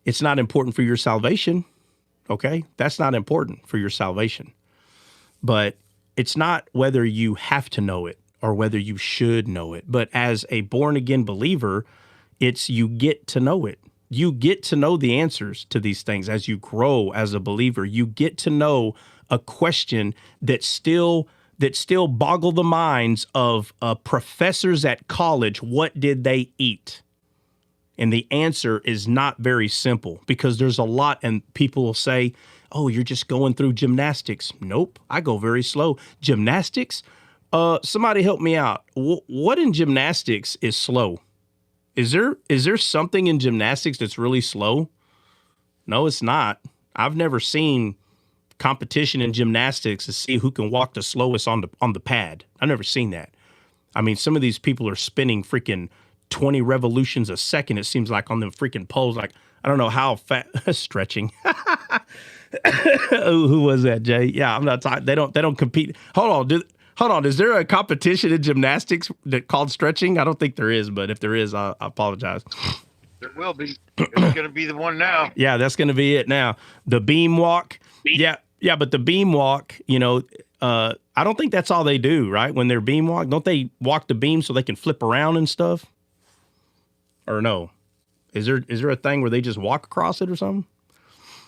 It's not important for your salvation. Okay, that's not important for your salvation. But it's not whether you have to know it or whether you should know it. But as a born-again believer, it's you get to know it. You get to know the answers to these things as you grow as a believer. You get to know a question that still boggle the minds of professors at college. What did they eat? And the answer is not very simple because there's a lot, and people will say, oh, you're just going through gymnastics. Nope, I go very slow. Gymnastics? Somebody help me out. What in gymnastics is slow? Is there something in gymnastics that's really slow? No, it's not. I've never seen competition in gymnastics to see who can walk the slowest on the pad. I've never seen that. I mean, some of these people are spinning freaking 20 revolutions a second, it seems like, on them freaking poles. Like, I don't know how fast stretching. Who was that, Jay? Yeah, I'm not talking. They don't compete. Hold on. Is there a competition in gymnastics called stretching? I don't think there is, but if there is, I apologize. There will be. It's going to be the one now. Yeah, that's going to be it now. The beam walk. Yeah, but the beam walk, I don't think that's all they do, right? When they're beam walk, don't they walk the beam so they can flip around and stuff? Or no? Is there a thing where they just walk across it or something?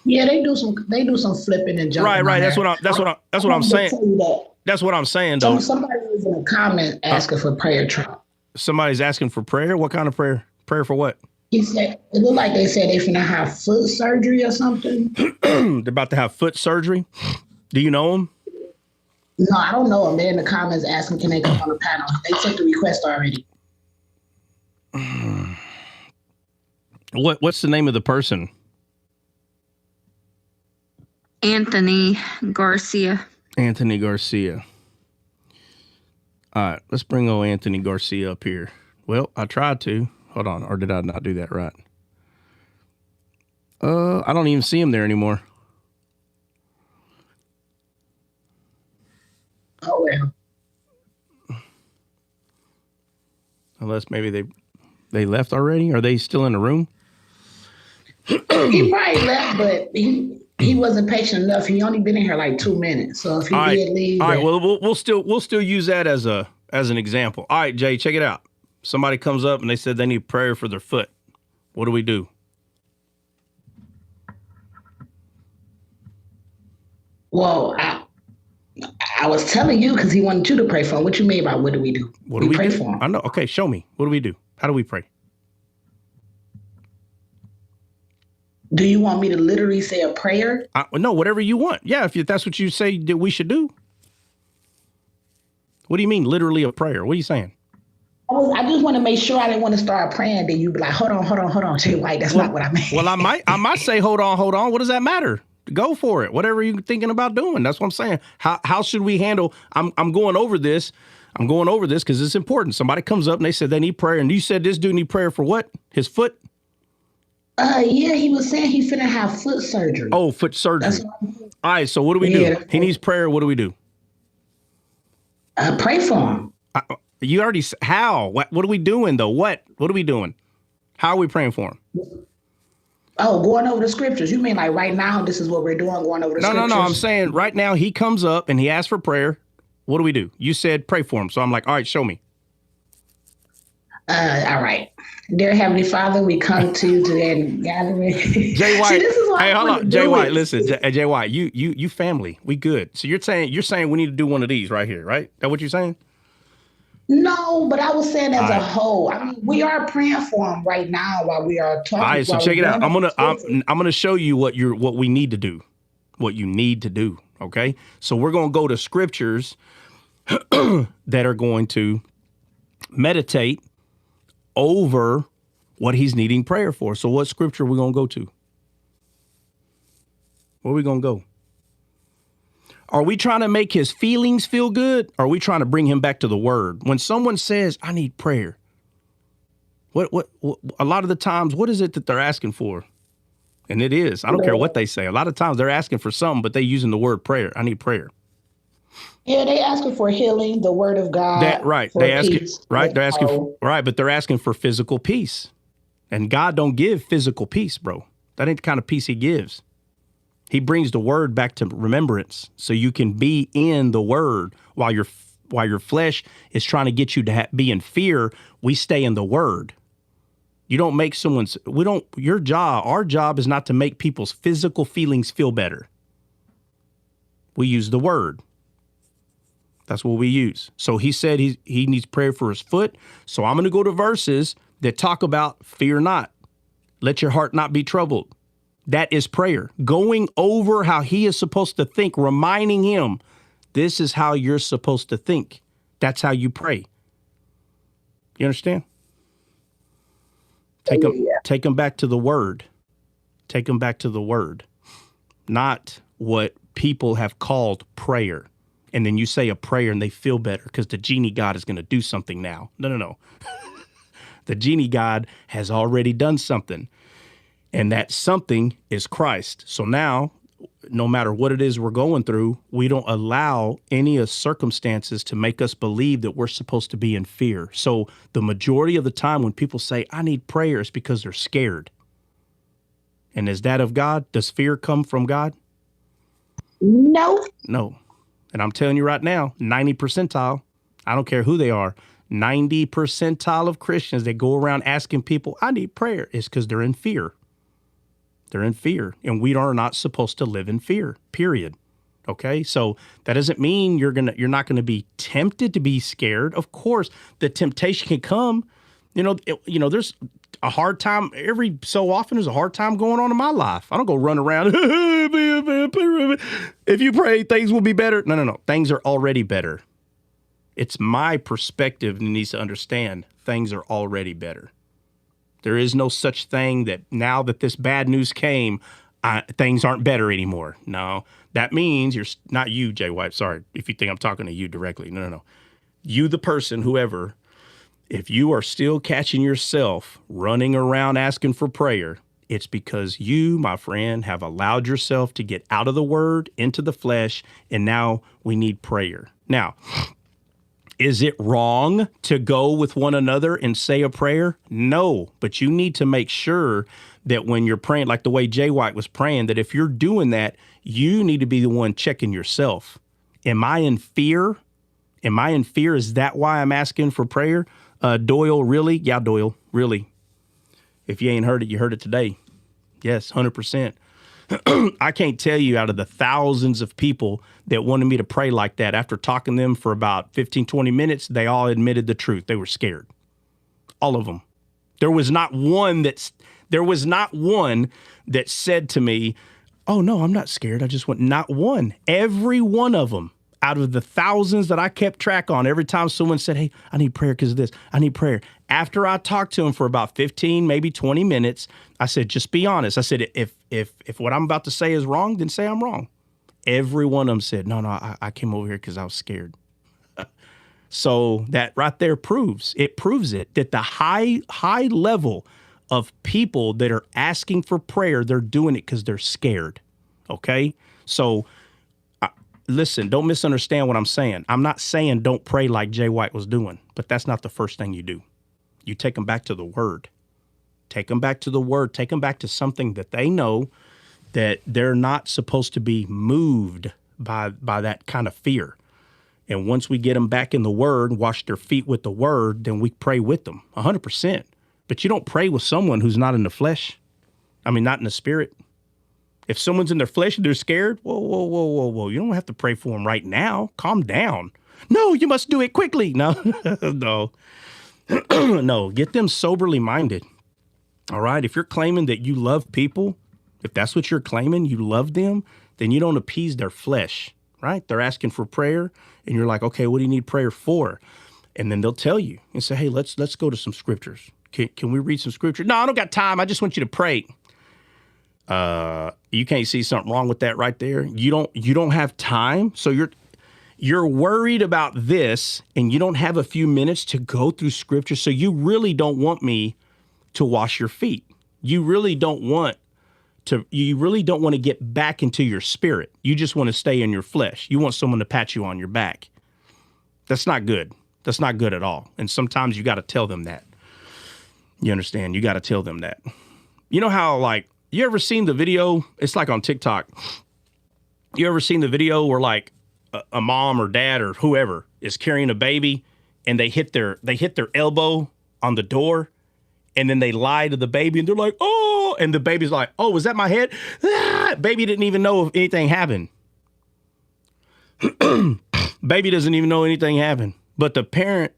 Yeah, they do some flipping and jumping. Right. That's what I'm saying. That's what I'm saying, though. Somebody was in a comment asking for prayer, Trump. Somebody's asking for prayer? What kind of prayer? Prayer for what? He said, it looked like they said they're finna have foot surgery or something. They're about to have foot surgery? Do you know them? No, I don't know them. They're in the comments asking, can they come on the panel? They sent the request already. What's the name of the person? Anthony Garcia. Anthony Garcia. All right, let's bring old Anthony Garcia up here. Well, I tried to. Hold on, or did I not do that right? I don't even see him there anymore. Oh, well. Unless maybe they left already. Are they still in the room? He probably left, but he wasn't patient enough. He only been in here like 2 minutes. So if he did leave. All right, well, we'll still use that as an example. All right, Jay, check it out. Somebody comes up and they said they need prayer for their foot. What do we do? Well, I was telling you because he wanted you to pray for him. What you mean by what do we do? What do we pray do? for him. I know. Okay, show me. What do we do? How do we pray? Do you want me to literally say a prayer? No, whatever you want. Yeah, if that's what you say that we should do. What do you mean, literally a prayer? What are you saying? I just want to make sure I didn't want to start praying. Then you'd be like, hold on, Jay White. That's not what I meant. Well, I might say, hold on. What does that matter? Go for it. Whatever you're thinking about doing. That's what I'm saying. How should we handle? I'm going over this. I'm going over this because it's important. Somebody comes up and they said they need prayer, and you said this dude need prayer for what? His foot? Yeah, he was saying he finna have foot surgery. Oh, foot surgery. All right. So what do we do? He needs prayer. What do we do? Pray for him. You already, how? What are we doing though? What are we doing? How are we praying for him? Oh, going over the scriptures. You mean like right now, this is what we're doing, going over the scriptures? No. I'm saying right now he comes up and he asks for prayer. What do we do? You said pray for him. So I'm like, all right, show me. All right. Dear Heavenly Father, we come to you today and gathering. Jay White. See, hey, hold on. Jay White, listen. Jay White, you family. We good. So you're saying we need to do one of these right here, right? That what you're saying? No, but I was saying as a whole. I mean, we are praying for him right now while we are talking. All right, so check it out. I'm gonna show you what we need to do. What you need to do. Okay? So we're gonna go to scriptures that are going to meditate over what he's needing prayer for. So what scripture are we going to go to? Where are we going to go? Are we trying to make his feelings feel good? Or are we trying to bring him back to the word? When someone says, I need prayer, what a lot of the times, what is it that they're asking for? And it is, I don't care what they say. A lot of times they're asking for something, but they're using the word prayer. I need prayer. Yeah, they asking for healing, the word of God. Right. They asking, right. They're asking, right. But they're asking for physical peace. And God don't give physical peace, bro. That ain't the kind of peace he gives. He brings the word back to remembrance so you can be in the word while your flesh is trying to get you to be in fear. We stay in the word. You don't make our job is not to make people's physical feelings feel better. We use the word. That's what we use. So he said he needs prayer for his foot. So I'm going to go to verses that talk about fear not. Let your heart not be troubled. That is prayer. Going over how he is supposed to think, reminding him, this is how you're supposed to think. That's how you pray. You understand? Take them back to the word. Take them back to the word. Not what people have called prayer. And then you say a prayer and they feel better because the genie God is going to do something now. No. The genie God has already done something. And that something is Christ. So now, no matter what it is we're going through, we don't allow any of circumstances to make us believe that we're supposed to be in fear. So the majority of the time when people say, I need prayer, it's because they're scared. And is that of God? Does fear come from God? No. And I'm telling you right now, 90 percentile, I don't care who they are, 90 percentile of Christians that go around asking people, I need prayer, is because they're in fear. They're in fear. And we are not supposed to live in fear, period. Okay? So that doesn't mean you're not going to be tempted to be scared. Of course, the temptation can come. There's a hard time every so often. There's a hard time going on in my life. I don't go run around. If you pray, things will be better. No. Things are already better. It's my perspective that needs to understand things are already better. There is no such thing that now that this bad news came, things aren't better anymore. No, that means you're not you, Jay White. Sorry if you think I'm talking to you directly. No. You, the person, whoever, if you are still catching yourself running around asking for prayer, it's because you, my friend, have allowed yourself to get out of the word, into the flesh, and now we need prayer. Now, is it wrong to go with one another and say a prayer? No, but you need to make sure that when you're praying, like the way Jay White was praying, that if you're doing that, you need to be the one checking yourself. Am I in fear? Am I in fear? Is that why I'm asking for prayer? Doyle, really? Yeah, Doyle, really. If you ain't heard it, you heard it today. Yes, 100%. I can't tell you out of the thousands of people that wanted me to pray like that, after talking to them for about 15, 20 minutes, they all admitted the truth. They were scared. All of them. There was not one that said to me, oh, no, I'm not scared. I just went, not one. Every one of them, out of the thousands that I kept track on, every time someone said, hey, I need prayer because of this, I need prayer. After I talked to them for about 15, maybe 20 minutes, I said, just be honest. I said, if what I'm about to say is wrong, then say I'm wrong. Every one of them said, no, I came over here because I was scared. So that right there proves it, that the high level of people that are asking for prayer, they're doing it because they're scared. Okay? So listen, don't misunderstand what I'm saying. I'm not saying don't pray like Jay White was doing, but that's not the first thing you do. You take them back to the word. Take them back to the word. Take them back to something that they know that they're not supposed to be moved by that kind of fear. And once we get them back in the word, wash their feet with the word, then we pray with them 100%. But you don't pray with someone who's not in the flesh. I mean, not in the spirit. If someone's in their flesh and they're scared, whoa. You don't have to pray for them right now. Calm down. No, you must do it quickly. No, no. No, get them soberly minded. All right. If you're claiming that you love people, if that's what you're claiming, you love them, then you don't appease their flesh, right? They're asking for prayer and you're like, okay, what do you need prayer for? And then they'll tell you and say, hey, let's go to some scriptures. Can we read some scripture? No, I don't got time. I just want you to pray. You can't see something wrong with that right there. You don't have time. So you're worried about this and you don't have a few minutes to go through scripture. So you really don't want me to wash your feet. You really don't want to get back into your spirit. You just want to stay in your flesh. You want someone to pat you on your back. That's not good. That's not good at all. And sometimes you got to tell them that. You understand? You got to tell them that. You know how, like, you ever seen the video? It's like on TikTok. You ever seen the video where like a mom or dad or whoever is carrying a baby and they hit their elbow on the door and then they lie to the baby and they're like, oh, and the baby's like, oh, was that my head? Ah! Baby didn't even know if anything happened. Baby doesn't even know anything happened. But the parent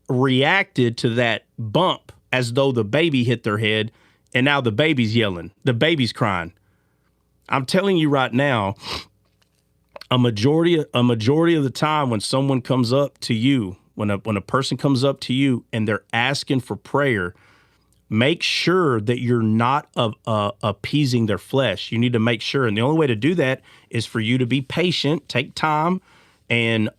reacted to that bump as though the baby hit their head. And now the baby's yelling. The baby's crying. I'm telling you right now, a majority of the time when someone comes up to you, when a person comes up to you and they're asking for prayer, make sure that you're not appeasing their flesh. You need to make sure. And the only way to do that is for you to be patient, take time, and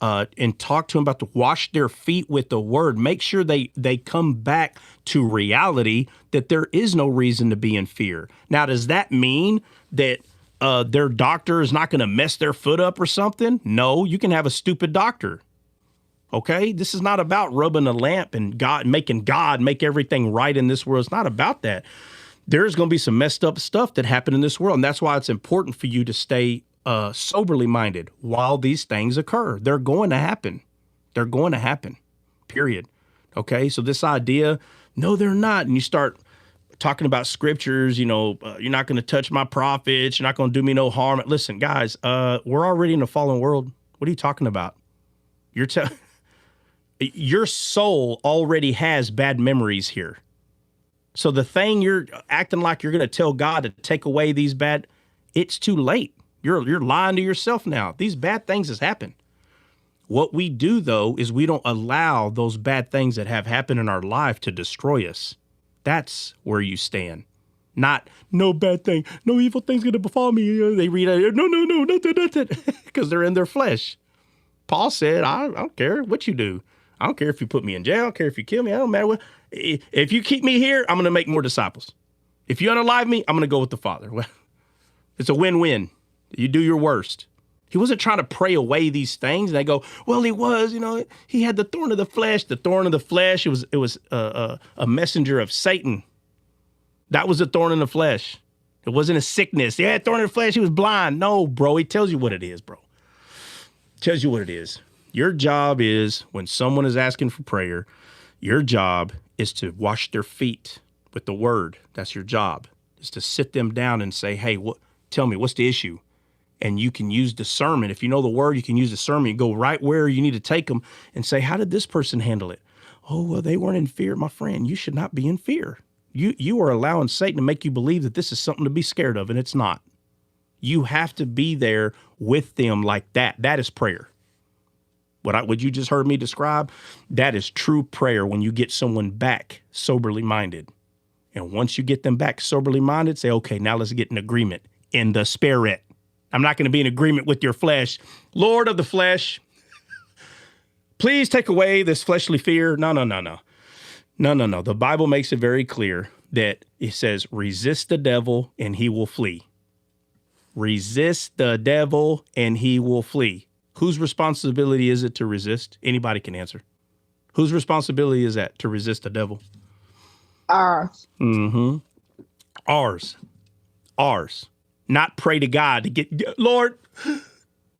talk to them about to wash their feet with the word. Make sure they come back to reality that there is no reason to be in fear. Now, does that mean that their doctor is not going to mess their foot up or something? No, you can have a stupid doctor. Okay, this is not about rubbing a lamp and making God make everything right in this world. It's not about that. There's going to be some messed up stuff that happened in this world, and that's why it's important for you to stay soberly minded while these things occur. They're going to happen. They're going to happen, period. Okay, so this idea, no, they're not, and you start talking about scriptures, you're not going to touch my prophets, you're not going to do me no harm. Listen, guys, we're already in a fallen world. What are you talking about? Your soul already has bad memories here. So the thing you're acting like you're going to tell God to take away these bad, it's too late. You're lying to yourself now. These bad things has happened. What we do, though, is we don't allow those bad things that have happened in our life to destroy us. That's where you stand. Not no bad thing, no evil thing's going to befall me. They read, no, nothing, because they're in their flesh. Paul said, I don't care what you do. I don't care if you put me in jail. I don't care if you kill me. I don't matter what. If you keep me here, I'm going to make more disciples. If you unalive me, I'm going to go with the Father. Well, it's a win-win. You do your worst. He wasn't trying to pray away these things. And they go, well, he was, he had the thorn of the flesh. The thorn of the flesh, it was a messenger of Satan. That was a thorn in the flesh. It wasn't a sickness. He had thorn in the flesh. He was blind. No, bro. He tells you what it is, bro. Tells you what it is. Your job is, when someone is asking for prayer, your job is to wash their feet with the word. That's your job, is to sit them down and say, hey, tell me, what's the issue? And you can use discernment. If you know the word, you can use discernment. You go right where you need to take them and say, how did this person handle it? Oh, well, they weren't in fear. My friend, you should not be in fear. You are allowing Satan to make you believe that this is something to be scared of, and it's not. You have to be there with them like that. That is prayer. What you just heard me describe, that is true prayer when you get someone back soberly minded. And once you get them back soberly minded, say, okay, now let's get an agreement in the spirit. I'm not going to be in agreement with your flesh. Lord of the flesh, please take away this fleshly fear. No. The Bible makes it very clear that it says, resist the devil and he will flee. Resist the devil and he will flee. Whose responsibility is it to resist? Anybody can answer. Whose responsibility is that to resist the devil? Ours. Mm-hmm. Ours. Not pray to God to get, Lord,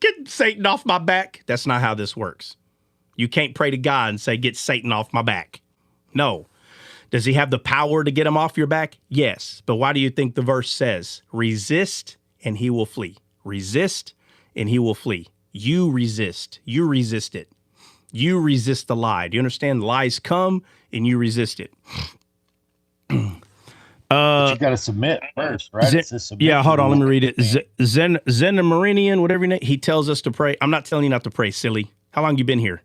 get Satan off my back. That's not how this works. You can't pray to God and say, get Satan off my back. No. Does he have the power to get him off your back? Yes. But why do you think the verse says, resist and he will flee? Resist and he will flee. You resist. You resist it. You resist the lie. Do you understand? Lies come and you resist it. But you got to submit first, right? Yeah, hold on. Let me read it. Zen Marinian, whatever your name, he tells us to pray. I'm not telling you not to pray, silly. How long you been here?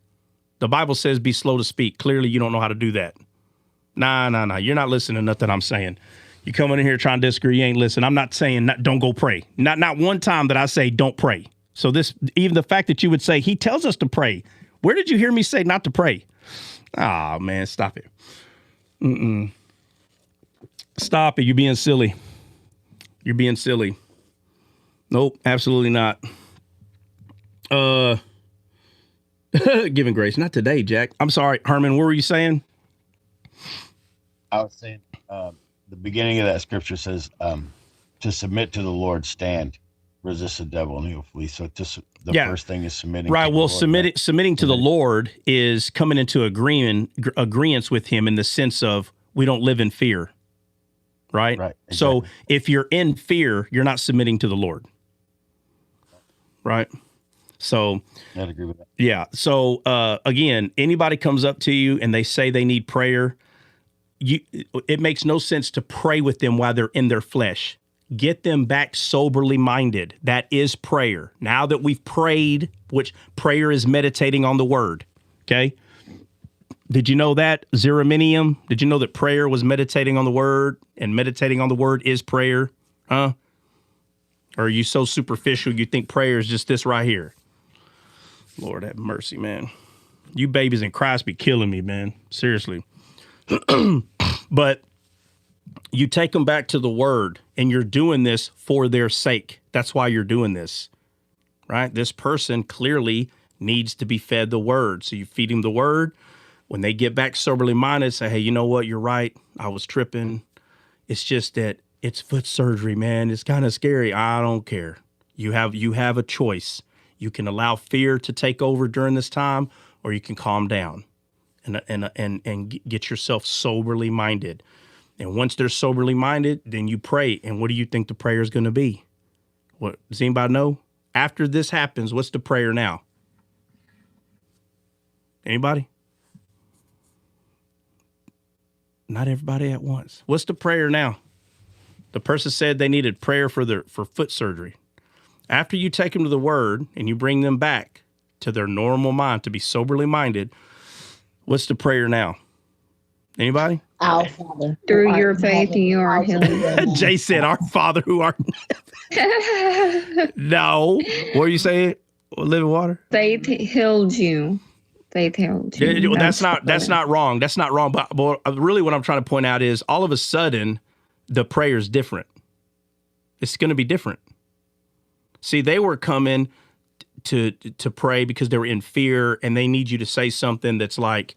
The Bible says be slow to speak. Clearly, you don't know how to do that. Nah. You're not listening to nothing I'm saying. You coming in here trying to disagree, you ain't listening. I'm not saying don't go pray. Not one time that I say don't pray. So even the fact that you would say, he tells us to pray. Where did you hear me say not to pray? Oh, man, stop it. Stop it. You're being silly. You're being silly. Nope, absolutely not. Giving grace. Not today, Jack. I'm sorry. Herman, what were you saying? I was saying the beginning of that scripture says to submit to the Lord, stand, resist the devil, and he'll flee. So first thing is submitting. Right. Well, submitting to the Lord is coming into agreeance with him in the sense of we don't live in fear. Right. Exactly. So if you're in fear, you're not submitting to the Lord. Right. So I'd agree with that. Yeah. So again, anybody comes up to you and they say they need prayer, it makes no sense to pray with them while they're in their flesh. Get them back soberly minded. That is prayer. Now that we've prayed, which prayer is meditating on the word. Okay. Did you know that, Zeraminium? Did you know that prayer was meditating on the word, and meditating on the word is prayer? Huh? Or are you so superficial you think prayer is just this right here? Lord have mercy, man. You babies in Christ be killing me, man. Seriously. But you take them back to the word, and you're doing this for their sake. That's why you're doing this, right? This person clearly needs to be fed the word. So you feed him the word. When they get back soberly minded, say, hey, you know what? You're right. I was tripping. It's just that it's foot surgery, man. It's kind of scary. I don't care. You have a choice. You can allow fear to take over during this time, or you can calm down and get yourself soberly minded. And once they're soberly minded, then you pray. And what do you think the prayer is going to be? What does anybody know? After this happens, what's the prayer now? Anybody? Not everybody at once. What's the prayer now? The person said they needed prayer for foot surgery. After you take them to the word and you bring them back to their normal mind to be soberly minded, what's the prayer now? Anybody? Our Father. Through your faith, you are healed. Jay said, "Our Father who art." No. What are you saying? Living water. Faith healed you. Faith healed you. Yeah, that's not wrong. That's not wrong. But really, what I'm trying to point out is, all of a sudden, the prayer's different. It's going to be different. See, they were coming to pray because they were in fear, and they need you to say something that's like,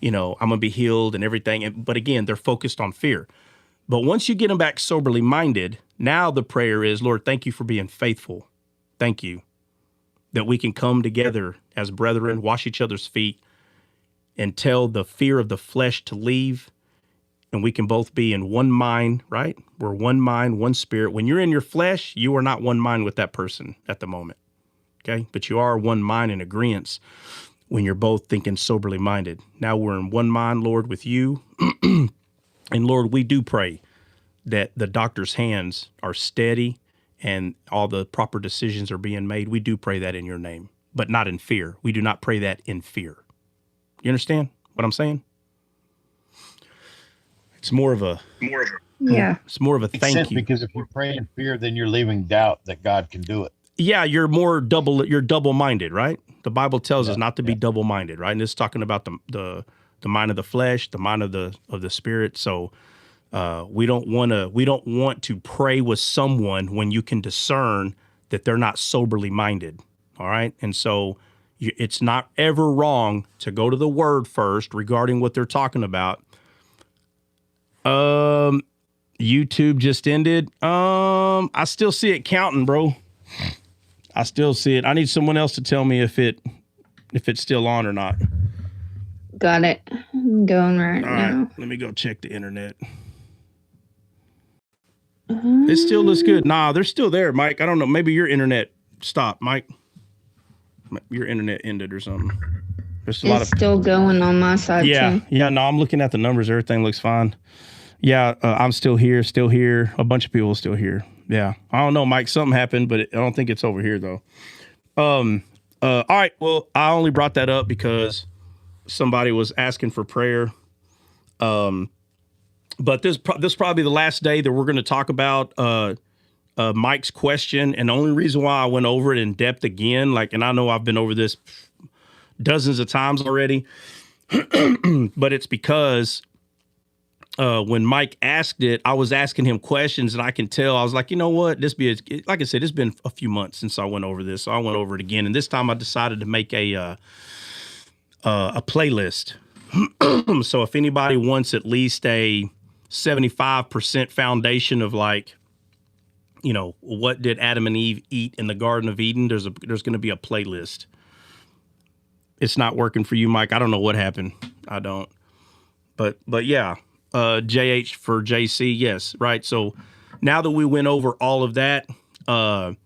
I'm going to be healed and everything. But again, they're focused on fear. But once you get them back soberly minded, now the prayer is, Lord, thank you for being faithful. Thank you that we can come together as brethren, wash each other's feet, and tell the fear of the flesh to leave. And we can both be in one mind, right? We're one mind, one spirit. When you're in your flesh, you are not one mind with that person at the moment, okay? But you are one mind in agreement when you're both thinking soberly minded. Now we're in one mind, Lord, with you. And Lord, we do pray that the doctor's hands are steady and all the proper decisions are being made. We do pray that in your name, but not in fear. We do not pray that in fear. You understand what I'm saying? It's more of a Yeah. It's more of a thank you. Because if you pray in fear, then you're leaving doubt that God can do it. Yeah, you're double-minded, right? The Bible tells us not to be double-minded, right? And it's talking about the mind of the flesh, the mind of the spirit. So we don't want to pray with someone when you can discern that they're not soberly minded. All right. And so it's not ever wrong to go to the word first regarding what they're talking about. YouTube just ended. I still see it counting, bro. I still see it. I need someone else to tell me if it's still on or not. Got it. I'm going right now. Right, let me go check the internet. It still looks good. Nah, they're still there, Mike. I don't know. Maybe your internet stopped, Mike. Your internet ended or something. There's a lot of still going on my side, too. Yeah. No, I'm looking at the numbers. Everything looks fine. Yeah, I'm still here. A bunch of people are still here. Yeah. I don't know, Mike. Something happened, but I don't think it's over here, though. All right. Well, I only brought that up because somebody was asking for prayer. But this probably the last day that we're going to talk about Mike's question. And the only reason why I went over it in depth again, and I know I've been over this dozens of times already, but it's because when Mike asked it, I was asking him questions, and I can tell, I was like, you know what, like I said, it's been a few months since I went over this. So I went over it again. And this time I decided to make a playlist. So if anybody wants at least a 75% foundation of what did Adam and Eve eat in the Garden of Eden, there's going to be a playlist. It's not working for you, Mike. I don't know what happened. I don't. But yeah, JH for JC. Yes. Right. So now that we went over all of that, and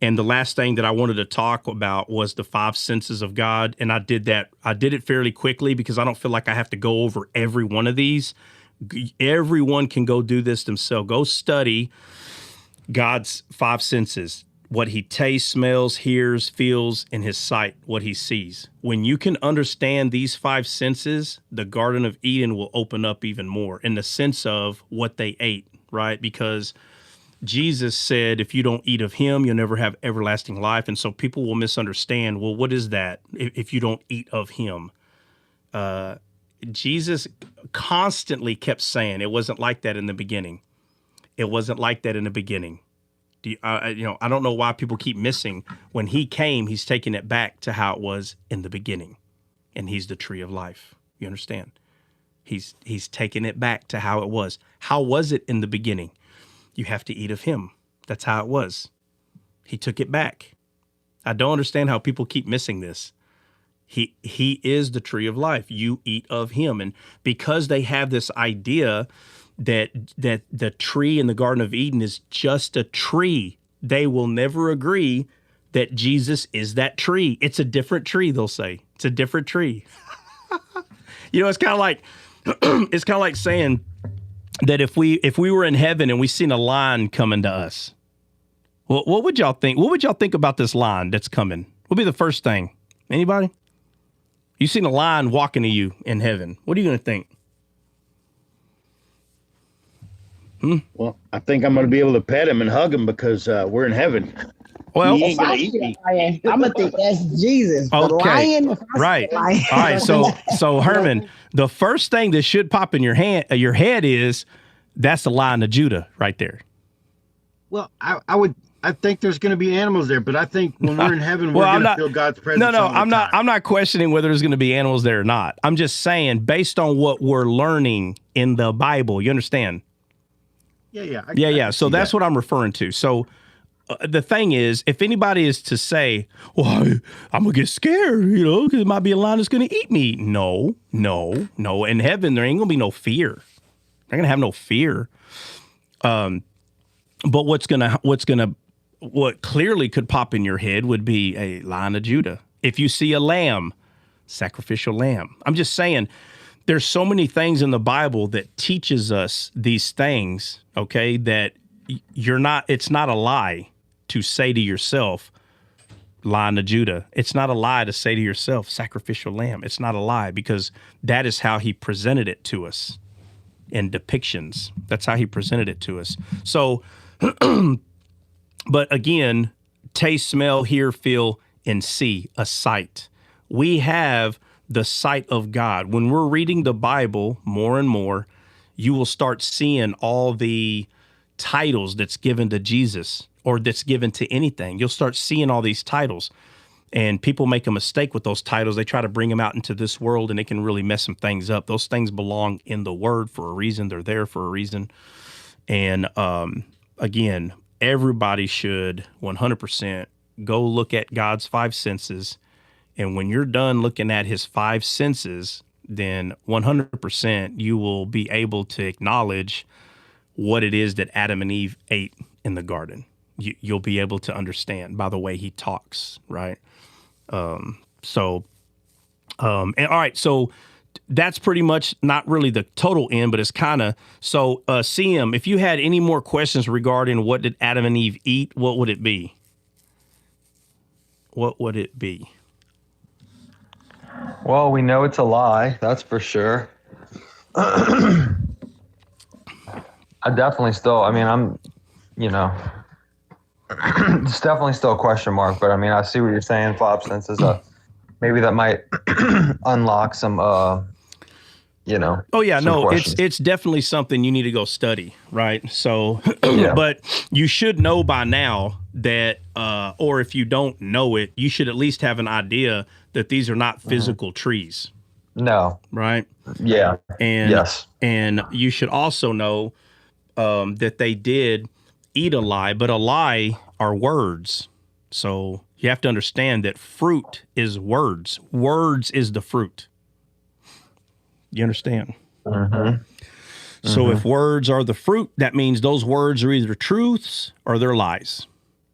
the last thing that I wanted to talk about was the 5 senses of God. And I did that. I did it fairly quickly because I don't feel like I have to go over every one of these. Everyone can go do this themselves. Go study God's 5 senses, what he tastes, smells, hears, feels, and his sight, what he sees. When you can understand these 5 senses, the Garden of Eden will open up even more in the sense of what they ate, right? Because Jesus said, if you don't eat of him, you'll never have everlasting life. And so people will misunderstand, well, what is that if you don't eat of him? Jesus constantly kept saying it wasn't like that in the beginning. It wasn't like that in the beginning. I don't know why people keep missing. When he came, he's taking it back to how it was in the beginning. And he's the tree of life. You understand? He's taking it back to how it was. How was it in the beginning? You have to eat of him. That's how it was. He took it back. I don't understand how people keep missing this. He is the tree of life. You eat of him. And because they have this idea that the tree in the Garden of Eden is just a tree, they will never agree that Jesus is that tree. It's a different tree, they'll say. It's a different tree. It's kind of like saying that if we were in heaven and we seen a lion coming to us, well, what would y'all think? What would y'all think about this lion that's coming? What would be the first thing? Anybody? You seen a lion walking to you in heaven. What are you going to think? Well, I think I'm going to be able to pet him and hug him because we're in heaven. Well, He If ain't going I to eat see me. a lion, I'm gonna think that's Jesus. The Okay. lion. If I Right. See a lion. All right. So Herman, the first thing that should pop in your head is that's the Lion of Judah right there. Well, I think there's going to be animals there, but I think when we're in heaven, we're Well, going to feel God's presence. No, all the time. I'm not questioning whether there's going to be animals there or not. I'm just saying, based on what we're learning in the Bible, you understand? Yeah. So that's what I'm referring to. So the thing is, if anybody is to say, well, I'm going to get scared, because it might be a lion that's going to eat me. No. In heaven, there ain't going to be no fear. They're going to have no fear. But what clearly could pop in your head would be a Lion of Judah. If you see a lamb, sacrificial lamb. I'm just saying, there's so many things in the Bible that teaches us these things, okay, that it's not a lie to say to yourself, Lion of Judah. It's not a lie to say to yourself, sacrificial lamb. It's not a lie because that is how he presented it to us in depictions. That's how he presented it to us. So, but again, taste, smell, hear, feel, and see, a sight. We have the sight of God. When we're reading the Bible more and more, you will start seeing all the titles that's given to Jesus or that's given to anything. You'll start seeing all these titles. And people make a mistake with those titles. They try to bring them out into this world, and it can really mess some things up. Those things belong in the Word for a reason. They're there for a reason. And again, everybody should 100% go look at God's five senses. And when you're done looking at his five senses, then 100% you will be able to acknowledge what it is that Adam and Eve ate in the garden. You'll be able to understand by the way he talks, right? And all right, so that's pretty much not really the total end, but it's kind of, so CM, if you had any more questions regarding what did Adam and Eve eat, what would it be? What would it be? Well, we know it's a lie, that's for sure. I definitely still, I'm, it's definitely still a question mark, but I see what you're saying, five senses. Maybe that might unlock some, Oh yeah, no, questions. it's definitely something you need to go study, right? So, Yeah. But you should know by now that, or if you don't know it, you should at least have an idea that these are not physical trees, No. right? Yeah. And Yes. and you should also know that they did eat a lie, but a lie are words. So you have to understand that fruit is words. Words is the fruit. You understand? Mm-hmm. So if words are the fruit, that means those words are either truths or they're lies.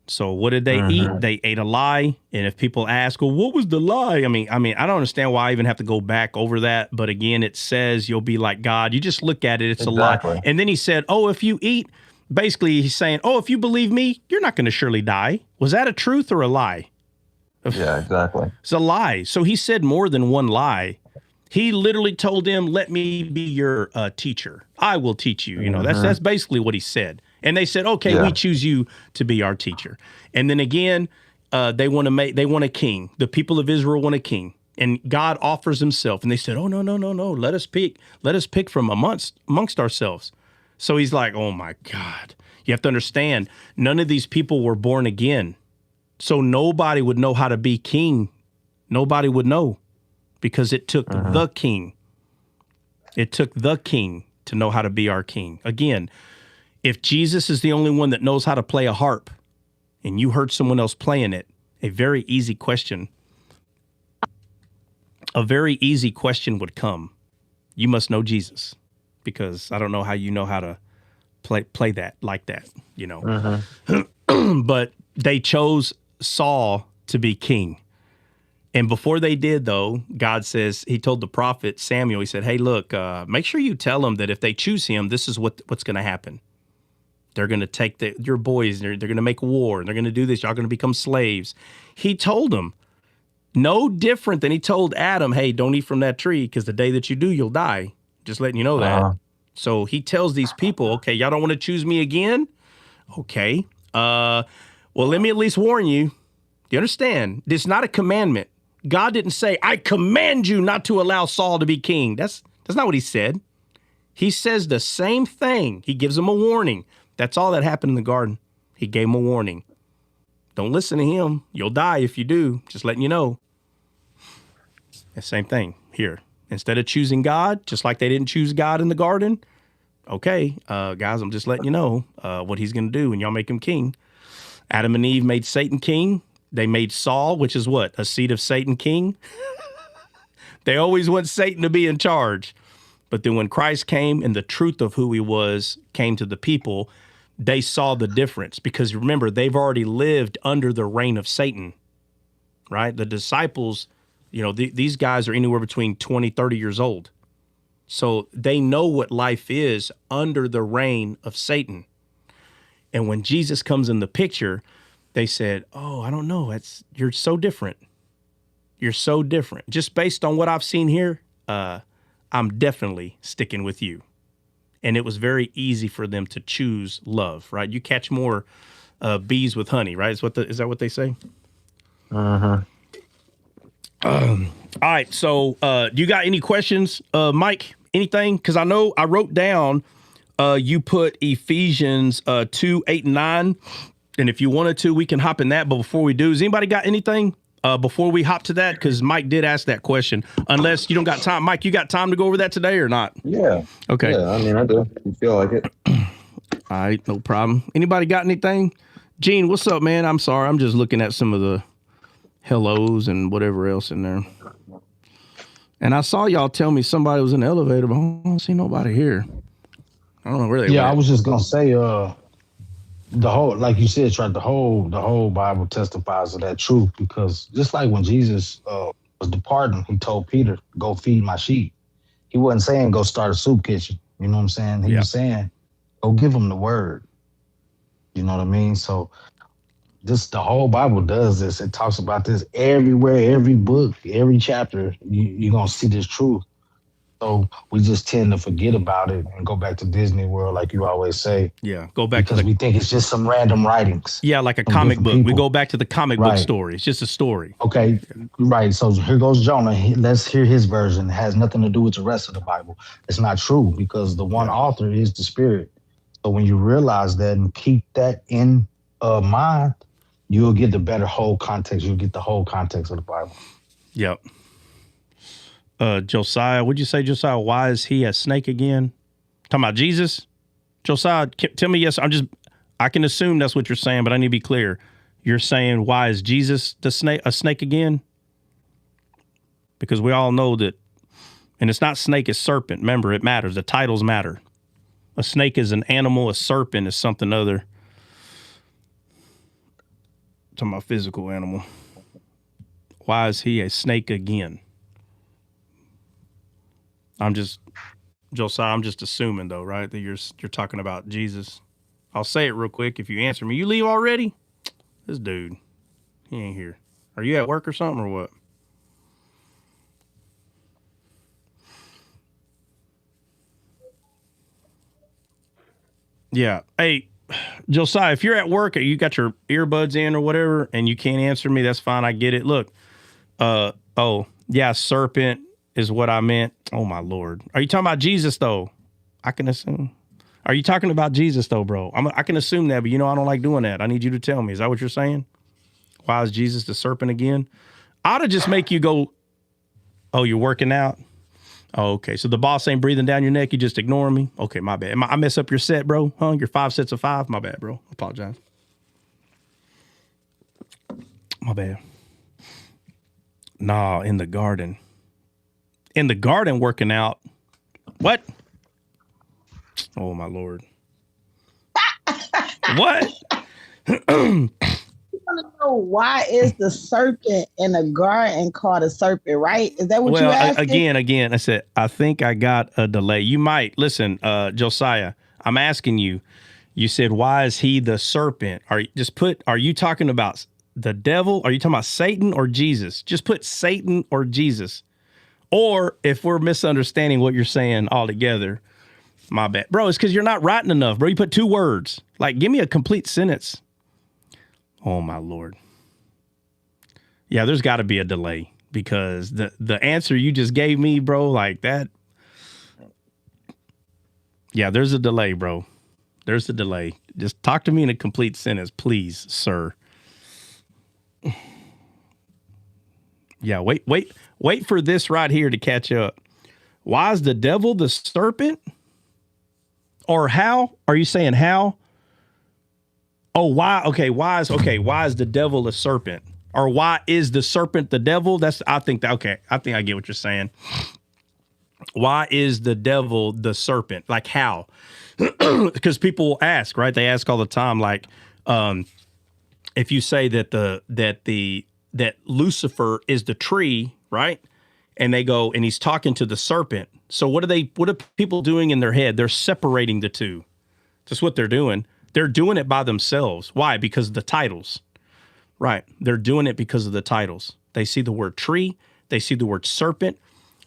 So what did they eat? They ate a lie. And if people ask, well, what was the lie? I don't understand why I even have to go back over that. But again, it says you'll be like God. You just look at it. It's Exactly. a lie. And then he said, oh, if you eat, basically he's saying, oh, if you believe me, you're not going to surely die. Was that a truth or a lie? Yeah, exactly. It's a lie. So he said more than one lie. He literally told them, let me be your teacher. I will teach you. That's basically what he said. And they said, okay, Yeah. we choose you to be our teacher. And then again, they want a king. The people of Israel want a king. And God offers himself. And they said, oh, no. Let us pick from amongst ourselves. So he's like, oh my God. You have to understand, none of these people were born again. So nobody would know how to be king. Nobody would know. Because it took the king. It took the king to know how to be our king. Again, if Jesus is the only one that knows how to play a harp and you heard someone else playing it, a very easy question would come. You must know Jesus, because I don't know how you know how to play that like that, But they chose Saul to be king. And before they did, though, God says, he told the prophet Samuel, he said, hey, look, make sure you tell them that if they choose him, this is what's going to happen. They're going to take your boys, they're going to make war, and they're going to do this. Y'all going to become slaves. He told them, no different than he told Adam, hey, don't eat from that tree, because the day that you do, you'll die. Just letting you know that. So he tells these people, okay, y'all don't want to choose me again? Okay. Well, let me at least warn you. Do you understand? This is not a commandment. God didn't say, I command you not to allow Saul to be king. That's not what he said. He says the same thing. He gives him a warning. That's all that happened in the garden. He gave him a warning. Don't listen to him. You'll die if you do. Just letting you know. The same thing here. Instead of choosing God, just like they didn't choose God in the garden, okay, guys, I'm just letting you know what he's going to do when y'all make him king. Adam and Eve made Satan king. They made Saul, which is what? A seed of Satan king. They always want Satan to be in charge. But then when Christ came and the truth of who he was came to the people, they saw the difference. Because remember, they've already lived under the reign of Satan, right? The disciples, you know, these guys are anywhere between 20, 30 years old. So they know what life is under the reign of Satan. And when Jesus comes in the picture, they said, oh, I don't know. You're so different. You're so different. Just based on what I've seen here, I'm definitely sticking with you. And it was very easy for them to choose love, right? You catch more bees with honey, right? Is that what they say? Uh-huh. All right. So you got any questions, Mike? Anything? Because I know I wrote down you put Ephesians 2, 8, and 9. And if you wanted to, we can hop in that. But before we do, has anybody got anything before we hop to that? Because Mike did ask that question. Unless you don't got time. Mike, you got time to go over that today or not? Yeah. Okay. Yeah, I mean, I do. You feel like it. All right. No problem. Anybody got anything? Gene, what's up, man? I'm sorry. I'm just looking at some of the hellos and whatever else in there. And I saw y'all tell me somebody was in the elevator, but I don't see nobody here. I don't know where they went. I was just gonna say, the whole, like you said, Trent, the whole Bible testifies to that truth, because just like when Jesus was departing, he told Peter, "Go feed my sheep." He wasn't saying go start a soup kitchen. You know what I'm saying? He was saying, "Go give them the word." You know what I mean? So the whole Bible does this. It talks about this everywhere, every book, every chapter. You're gonna see this truth. So we just tend to forget about it and go back to Disney World, like you always say. Yeah, go back because we think it's just some random writings. Yeah, like a comic book. We go back to the comic book story. It's just a story. Okay, right. So here goes Jonah. Let's hear his version. It has nothing to do with the rest of the Bible. It's not true, because the one author is the Spirit. So when you realize that and keep that in mind, you'll get the better whole context. You'll get the whole context of the Bible. Yep. Josiah, would you say, Josiah, why is he a snake again? Talking about Jesus? Josiah, tell me yes. I can assume that's what you're saying, but I need to be clear. You're saying, why is Jesus a snake again? Because we all know that, and it's not snake, it's serpent. Remember, it matters. The titles matter. A snake is an animal. A serpent is something other. Talking about physical animal. Why is he a snake again? Josiah, I'm just assuming though, right? That you're talking about Jesus. I'll say it real quick. If you answer me, you leave already? This dude, he ain't here. Are you at work or something or what? Yeah. Hey, Josiah, if you're at work or you got your earbuds in or whatever and you can't answer me, that's fine. I get it. Look, serpent is what I meant. Oh, my Lord. Are you talking about Jesus, though? I can assume. Are you talking about Jesus, though, bro? I can assume that, but, I don't like doing that. I need you to tell me. Is that what you're saying? Why is Jesus the serpent again? I ought to just make you go, oh, you're working out? Oh, okay. So the boss ain't breathing down your neck. You just ignore me? Okay, my bad. I mess up your set, bro? Huh? Your 5 sets of 5? My bad, bro. Apologize. My bad. Nah, in the garden. In the garden working out. What? Oh, my Lord. What? I want to know, why is the serpent in the garden called a serpent, right? Is that what you asked? Again, I said, I think I got a delay. You might. Listen, Josiah, I'm asking you. You said, why is he the serpent? Are you talking about the devil? Are you talking about Satan or Jesus? Just put Satan or Jesus. Or if we're misunderstanding what you're saying altogether, My bad. Bro, it's because you're not writing enough, bro. You put 2 words. Like, give me a complete sentence. Oh, my Lord. Yeah, there's got to be a delay because the answer you just gave me, bro, like that. Yeah, there's a delay, bro. There's a delay. Just talk to me in a complete sentence, please, sir. Yeah, wait for this right here to catch up. Why is the devil the serpent? Or how? Are you saying how? Oh, why? Okay, why is the devil a serpent? Or why is the serpent the devil? I think I get what you're saying. Why is the devil the serpent? Like how? Because people ask, right? They ask all the time, like, if you say that Lucifer is the tree, right? And they go, and he's talking to the serpent. So what are people doing in their head? They're separating the two. That's what they're doing. They're doing it by themselves. Why? Because of the titles. Right. They're doing it because of the titles. They see the word tree, they see the word serpent.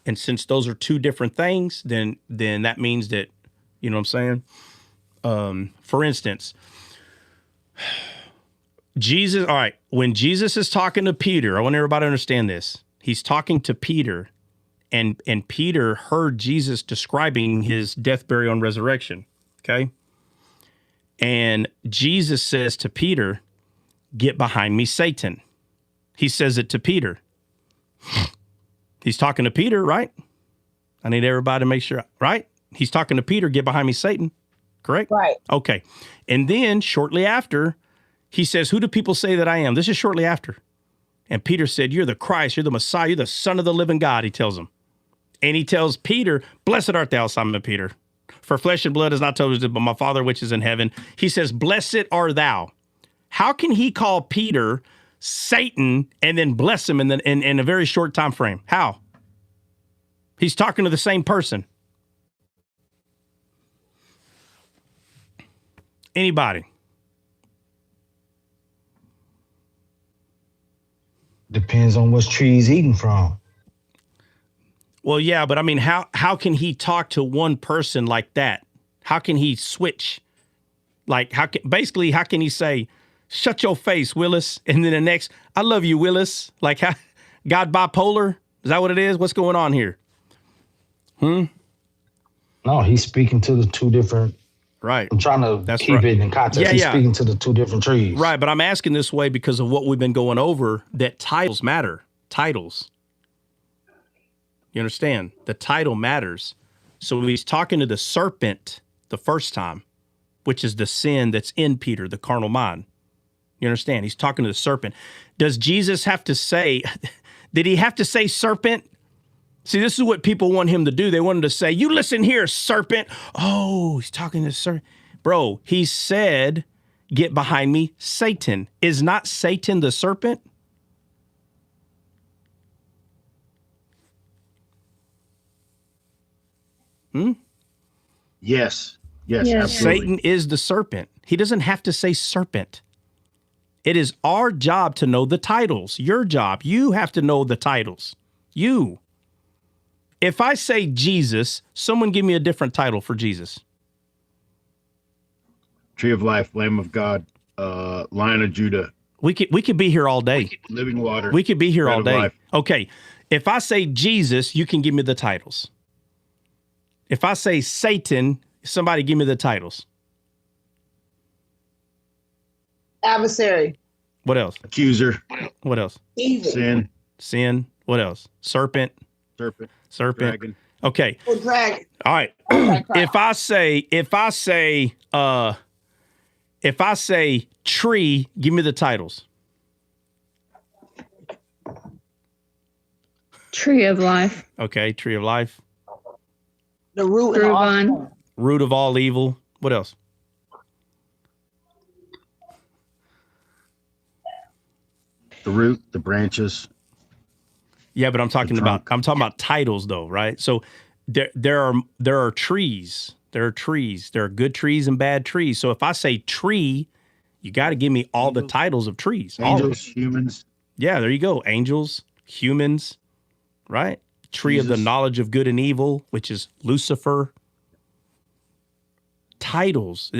And since those are 2 different things, then that means that, you know what I'm saying? For instance, Jesus, all right, when Jesus is talking to Peter, I want everybody to understand this. He's talking to Peter, and Peter heard Jesus describing his death, burial, and resurrection. Okay. And Jesus says to Peter, "Get behind me, Satan." He says it to Peter. He's talking to Peter, right? I need everybody to make sure, right? He's talking to Peter, "Get behind me, Satan." Correct? Right. Okay. And then shortly after, he says, "Who do people say that I am?" This is shortly after. And Peter said, "You're the Christ, you're the Messiah, you're the Son of the living God," he tells him. And he tells Peter, "Blessed art thou, Simon Peter, for flesh and blood has not told you, but my Father which is in heaven." He says, "Blessed art thou." How can he call Peter Satan and then bless him in a very short time frame? How? He's talking to the same person. Anybody? Depends on which tree he's eating from. Well, yeah, but I mean, how can he talk to one person like that? How can he switch? Like, how can he say, "Shut your face, Willis," and then the next, "I love you, Willis"? Like, God bipolar? Is that what it is? What's going on here? No, he's speaking to the 2 different. Right. I'm trying to keep it in context. Yeah, he's speaking to the 2 different trees. Right, but I'm asking this way because of what we've been going over, that titles matter. Titles. You understand? The title matters. So he's talking to the serpent the first time, which is the sin that's in Peter, the carnal mind. You understand? He's talking to the serpent. Does Jesus have to say, did he have to say serpent? See, this is what people want him to do. They want him to say, "You listen here, serpent." Oh, he's talking to the serpent. Bro, he said, "Get behind me, Satan." Is not Satan the serpent? Yes. Absolutely. Satan is the serpent. He doesn't have to say serpent. It is our job to know the titles. Your job. You have to know the titles. You. If I say Jesus, someone give me a different title for Jesus. Tree of life, Lamb of God, Lion of Judah. We could be here all day. Living water. We could be here Bread all of day. life. Okay. If I say Jesus, you can give me the titles. If I say Satan, somebody give me the titles. Adversary. What else? Accuser. What else? Evil. Sin. What else? Serpent. Dragon. Okay. Oh, dragon. All right. If I say tree, give me the titles. Tree of life. Okay, tree of life. The root Fruit and all. vine. Root of all evil. What else? The root, the branches. Yeah, but I'm talking about titles though, right? So there are trees. There are trees. There are good trees and bad trees. So if I say tree, you got to give me all the titles of trees. Angels, humans. Yeah, there you go. Angels, humans, right? Tree of the Jesus. knowledge of good and evil, which is Lucifer. titles.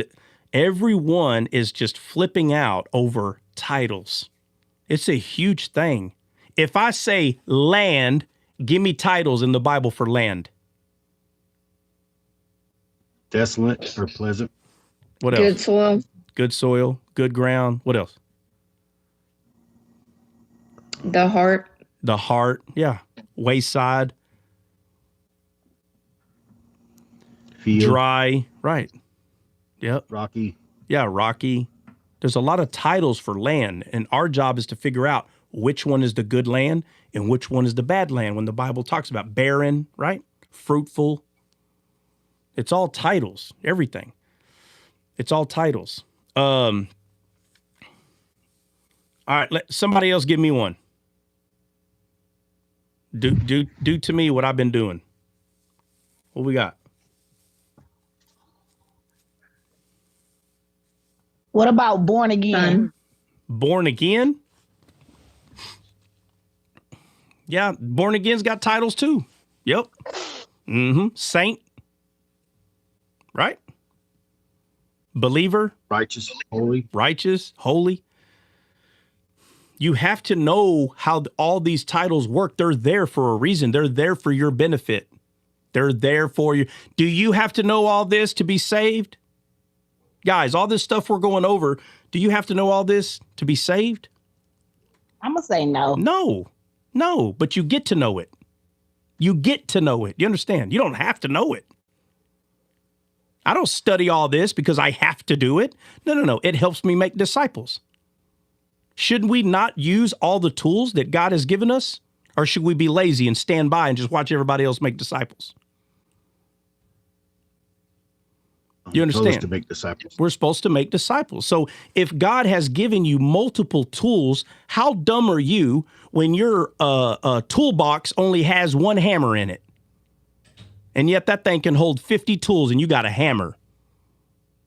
Everyone is just flipping out over titles. It's a huge thing. If I say land, give me titles in the Bible for land. Desolate or pleasant. What else? Good soil. Good soil, good ground. What else? The heart. The heart. Yeah. Wayside. Field. Dry. Right. Yep. Rocky. Yeah, rocky. There's a lot of titles for land, and our job is to figure out which one is the good land and which one is the bad land when the Bible talks about barren, right? Fruitful. It's all titles, everything. It's all titles. All right, let somebody else give me one. Do to me what I've been doing. What we got? What about born again? Born again? Yeah, born again's got titles too. Yep. Saint. Right? Believer. Righteous. Holy. Righteous. Holy. You have to know how all these titles work. They're there for a reason. They're there for your benefit. They're there for you. Do you have to know all this to be saved? Guys, all this stuff we're going over, do you have to know all this to be saved? I'm going to say no. No, but you get to know it. You get to know it. You understand? You don't have to know it. I don't study all this because I have to do it. No. It helps me make disciples. Should we not use all the tools that God has given us? Or should we be lazy and stand by and just watch everybody else make disciples? You understand? We're supposed to make disciples. We're supposed to make disciples. So if God has given you multiple tools, how dumb are you when your toolbox only has one hammer in it? And yet that thing can hold 50 tools and you got a hammer.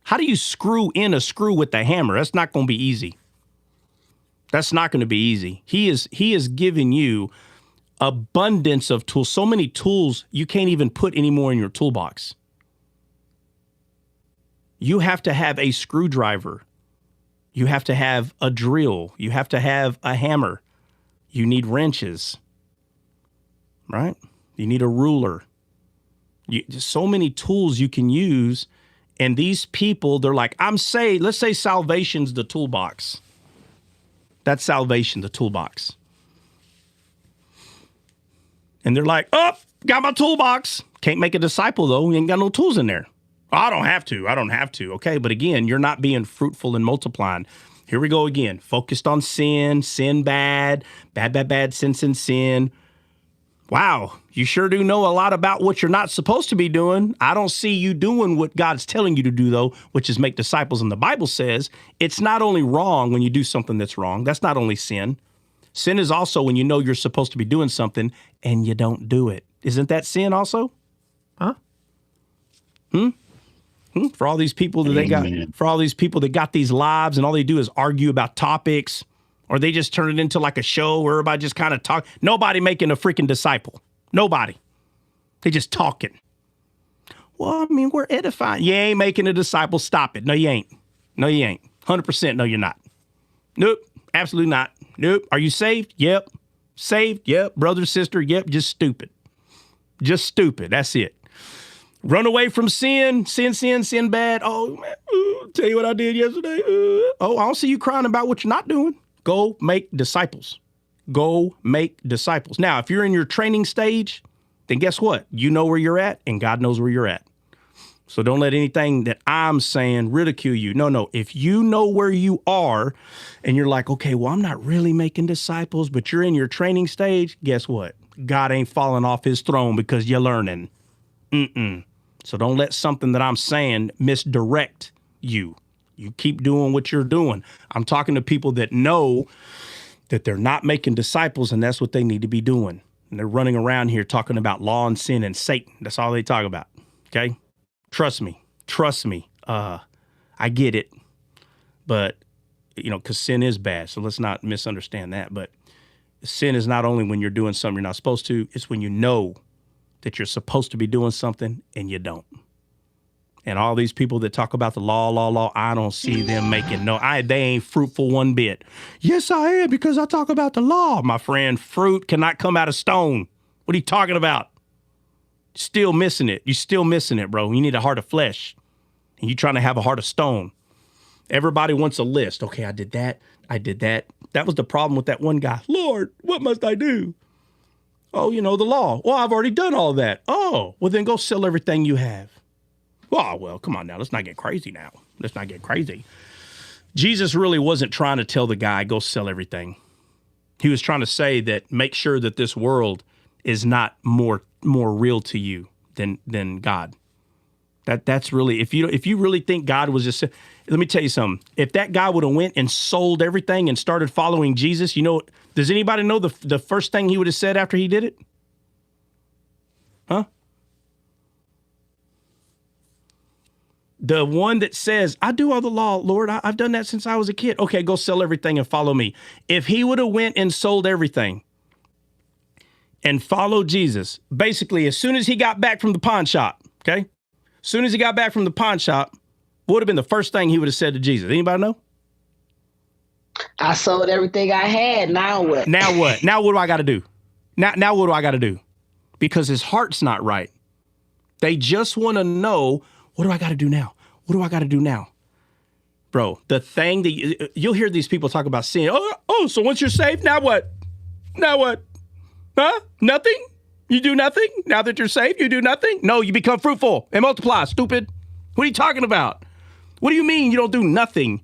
How do you screw in a screw with the hammer? That's not going to be easy. That's not going to be easy. He is giving you abundance of tools. So many tools you can't even put any more in your toolbox. You have to have a screwdriver. You have to have a drill. You have to have a hammer. You need wrenches, right? You need a ruler. There's so many tools you can use. And these people, they're like, I'm saved. Let's say salvation's the toolbox. That's salvation, the toolbox. And they're like, oh, got my toolbox. Can't make a disciple, though. You ain't got no tools in there. I don't have to. Okay, but again, you're not being fruitful and multiplying. Here we go again. Focused on sin bad, sin. Wow, you sure do know a lot about what you're not supposed to be doing. I don't see you doing what God's telling you to do, though, which is make disciples. And the Bible says it's not only wrong when you do something that's wrong. That's not only sin. Sin is also when you know you're supposed to be doing something and you don't do it. Isn't that sin also? Huh? For all these people that got these lives and all they do is argue about topics, or they just turn it into like a show where everybody just kind of talk. Nobody making a freaking disciple. Nobody. They just talking. Well, I mean, we're edifying. You ain't making a disciple. Stop it. No, you ain't. 100% no, you're not. Nope. Absolutely not. Nope. Are you saved? Yep. Saved? Yep. Brother, sister? Yep. Just stupid. That's it. Run away from sin bad. Oh, man, tell you what I did yesterday. Oh, I don't see you crying about what you're not doing. Go make disciples. Now, if you're in your training stage, then guess what? You know where you're at, and God knows where you're at. So don't let anything that I'm saying ridicule you. No. If you know where you are, and you're like, okay, well, I'm not really making disciples, but you're in your training stage, guess what? God ain't falling off his throne because you're learning. So don't let something that I'm saying misdirect you. You keep doing what you're doing. I'm talking to people that know that they're not making disciples, and that's what they need to be doing. And they're running around here talking about law and sin and Satan. That's all they talk about. Okay? Trust me. I get it. But, because sin is bad. So let's not misunderstand that. But sin is not only when you're doing something you're not supposed to, it's when you know that you're supposed to be doing something and you don't. And all these people that talk about the law, I don't see them making they ain't fruitful one bit. Yes, I am, because I talk about the law. My friend, fruit cannot come out of stone. What are you talking about? Still missing it. You're still missing it, bro. You need a heart of flesh. And you're trying to have a heart of stone. Everybody wants a list. Okay, I did that. I did that. That was the problem with that one guy. Lord, what must I do? Oh, the law. Well, I've already done all that. Oh, well, then go sell everything you have. Well, come on now. Let's not get crazy now. Let's not get crazy. Jesus really wasn't trying to tell the guy, go sell everything. He was trying to say that make sure that this world is not more real to you than God. That's really, if you really think God was just, let me tell you something. If that guy would have went and sold everything and started following Jesus, does anybody know the first thing he would have said after he did it? Huh? The one that says, I do all the law, Lord, I've done that since I was a kid. Okay, go sell everything and follow me. If he would have went and sold everything and followed Jesus, basically, as soon as he got back from the pawn shop, okay? As soon as he got back from the pawn shop, what would have been the first thing he would have said to Jesus? Anybody know? I sold everything I had. Now what? Now what? Now what do I got to do? Now what do I got to do? Because his heart's not right. They just want to know, what do I got to do now? What do I got to do now? Bro, the thing that you'll hear these people talk about sin. Oh, so once you're saved, now what? Now what? Huh? Nothing? You do nothing? Now that you're saved, you do nothing? No, you become fruitful and multiply, stupid. What are you talking about? What do you mean you don't do nothing?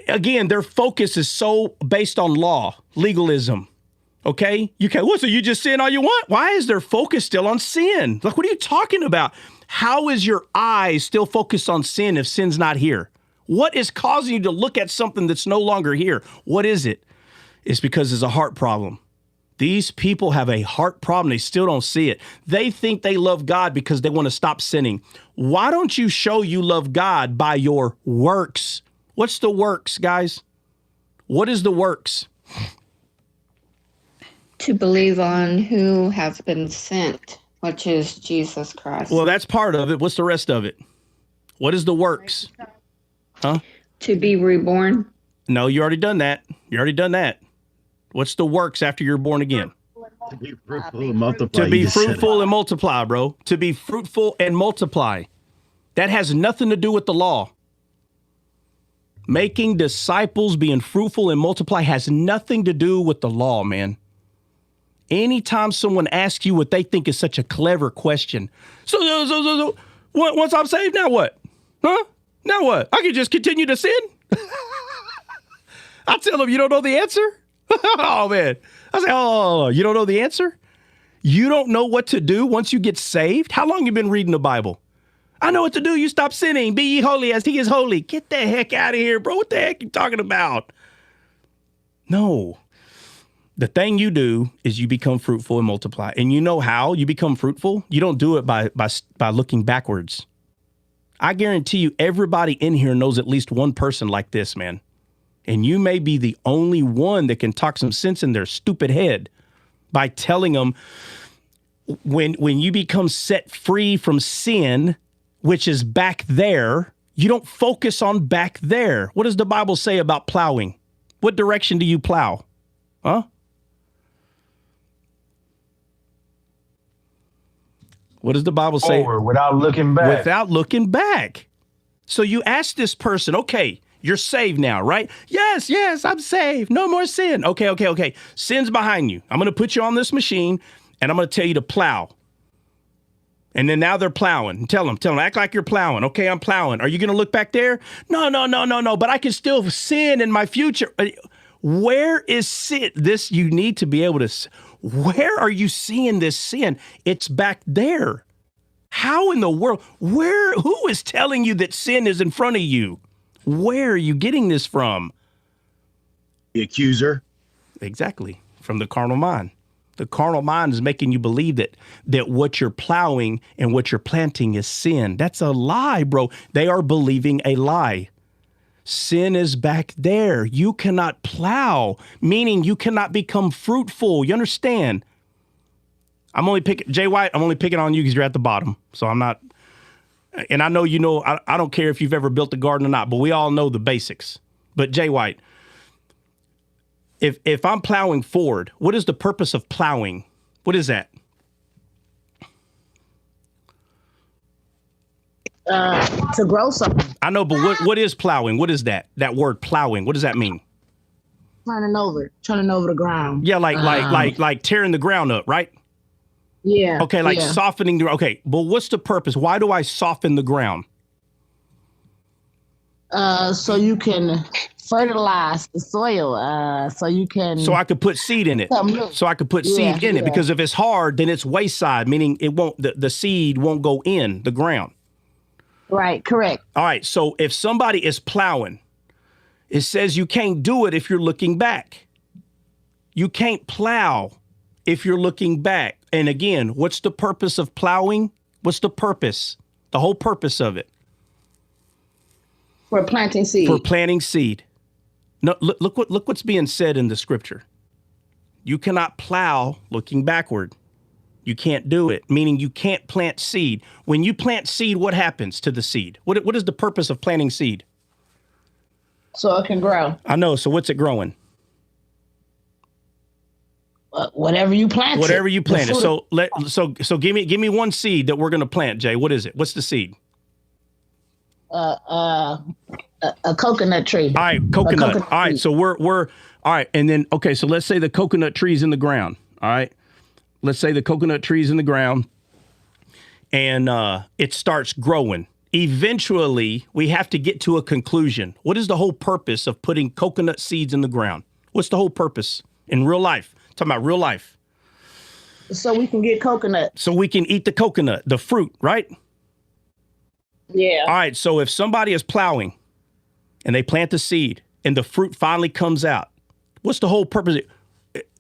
Again, their focus is so based on law, legalism. Okay? So you just sin all you want? Why is their focus still on sin? Like, what are you talking about? How is your eyes still focused on sin if sin's not here? What is causing you to look at something that's no longer here? What is it? It's because it's a heart problem. These people have a heart problem. They still don't see it. They think they love God because they want to stop sinning. Why don't you show you love God by your works? What's the works, guys? What is the works? To believe on who has been sent, which is Jesus Christ. Well, that's part of it. What's the rest of it? What is the works? Huh? To be reborn. No, you already done that. What's the works after you're born again? To be fruitful and multiply. To be fruitful and multiply, bro. To be fruitful and multiply. That has nothing to do with the law. Making disciples, being fruitful and multiply has nothing to do with the law, man. Anytime someone asks you what they think is such a clever question. So once I'm saved, now what? Huh? Now what? I can just continue to sin? I tell them, you don't know the answer? Oh, man. I say, oh, you don't know the answer? You don't know what to do once you get saved? How long you been reading the Bible? I know what to do. You stop sinning. Be ye holy as he is holy. Get the heck out of here, bro. What the heck are you talking about? No. The thing you do is you become fruitful and multiply. And you know how you become fruitful? You don't do it by looking backwards. I guarantee you everybody in here knows at least one person like this, man. And you may be the only one that can talk some sense in their stupid head by telling them when you become set free from sin, which is back there, you don't focus on back there. What does the Bible say about plowing? What direction do you plow? Huh? What does the Bible say? Forward, without looking back. Without looking back. So you ask this person, okay, you're saved now, right? Yes, I'm saved. No more sin. Okay. Sin's behind you. I'm going to put you on this machine and I'm going to tell you to plow. And then now they're plowing. Tell them, act like you're plowing. Okay, I'm plowing. Are you going to look back there? No, but I can still sin in my future. Where is sin? This, you need to be able to, where are you seeing this sin? It's back there. How in the world, who is telling you that sin is in front of you? Where are you getting this from? The accuser. Exactly. From the carnal mind. The carnal mind is making you believe that what you're plowing and what you're planting is sin. That's a lie, bro. They are believing a lie. Sin is back there. You cannot plow, meaning you cannot become fruitful. You understand? Jay White, I'm only picking on you because you're at the bottom. So I'm not, And I know you know, I don't care if you've ever built a garden or not, but we all know the basics. But Jay White, if I'm plowing forward, what is the purpose of plowing? What is that? To grow something. I know, but what is plowing? What is that? That word plowing, what does that mean? Turning over the ground. Yeah, like tearing the ground up, right? Yeah. Okay, like yeah. softening the. Okay, but what's the purpose? Why do I soften the ground? So you can fertilize the soil. So you can. So I could put seed in it. So I could put seed in it, because if it's hard, then it's wayside, meaning it won't. The seed won't go in the ground. Right. Correct. All right. So if somebody is plowing, it says you can't do it if you're looking back. You can't plow if you're looking back. And again, what's the purpose of plowing? What's the purpose? The whole purpose of it? For planting seed. For planting seed. No, look what's being said in the scripture. You cannot plow looking backward. You can't do it, meaning you can't plant seed. When you plant seed, what happens to the seed? What is the purpose of planting seed? So it can grow. I know. So what's it growing? Whatever you plant. Whatever you planted. So give me one seed that we're going to plant, Jay. What is it? What's the seed? A coconut tree. All right, coconut. All right, so we're all right, and then okay, so let's say the coconut tree's in the ground. All right, let's say the coconut tree's in the ground, and it starts growing. Eventually, we have to get to a conclusion. What is the whole purpose of putting coconut seeds in the ground? What's the whole purpose in real life? I'm talking about real life. So we can get coconut. So we can eat the coconut, the fruit, right? Yeah. All right, so if somebody is plowing and they plant the seed and the fruit finally comes out, what's the whole purpose?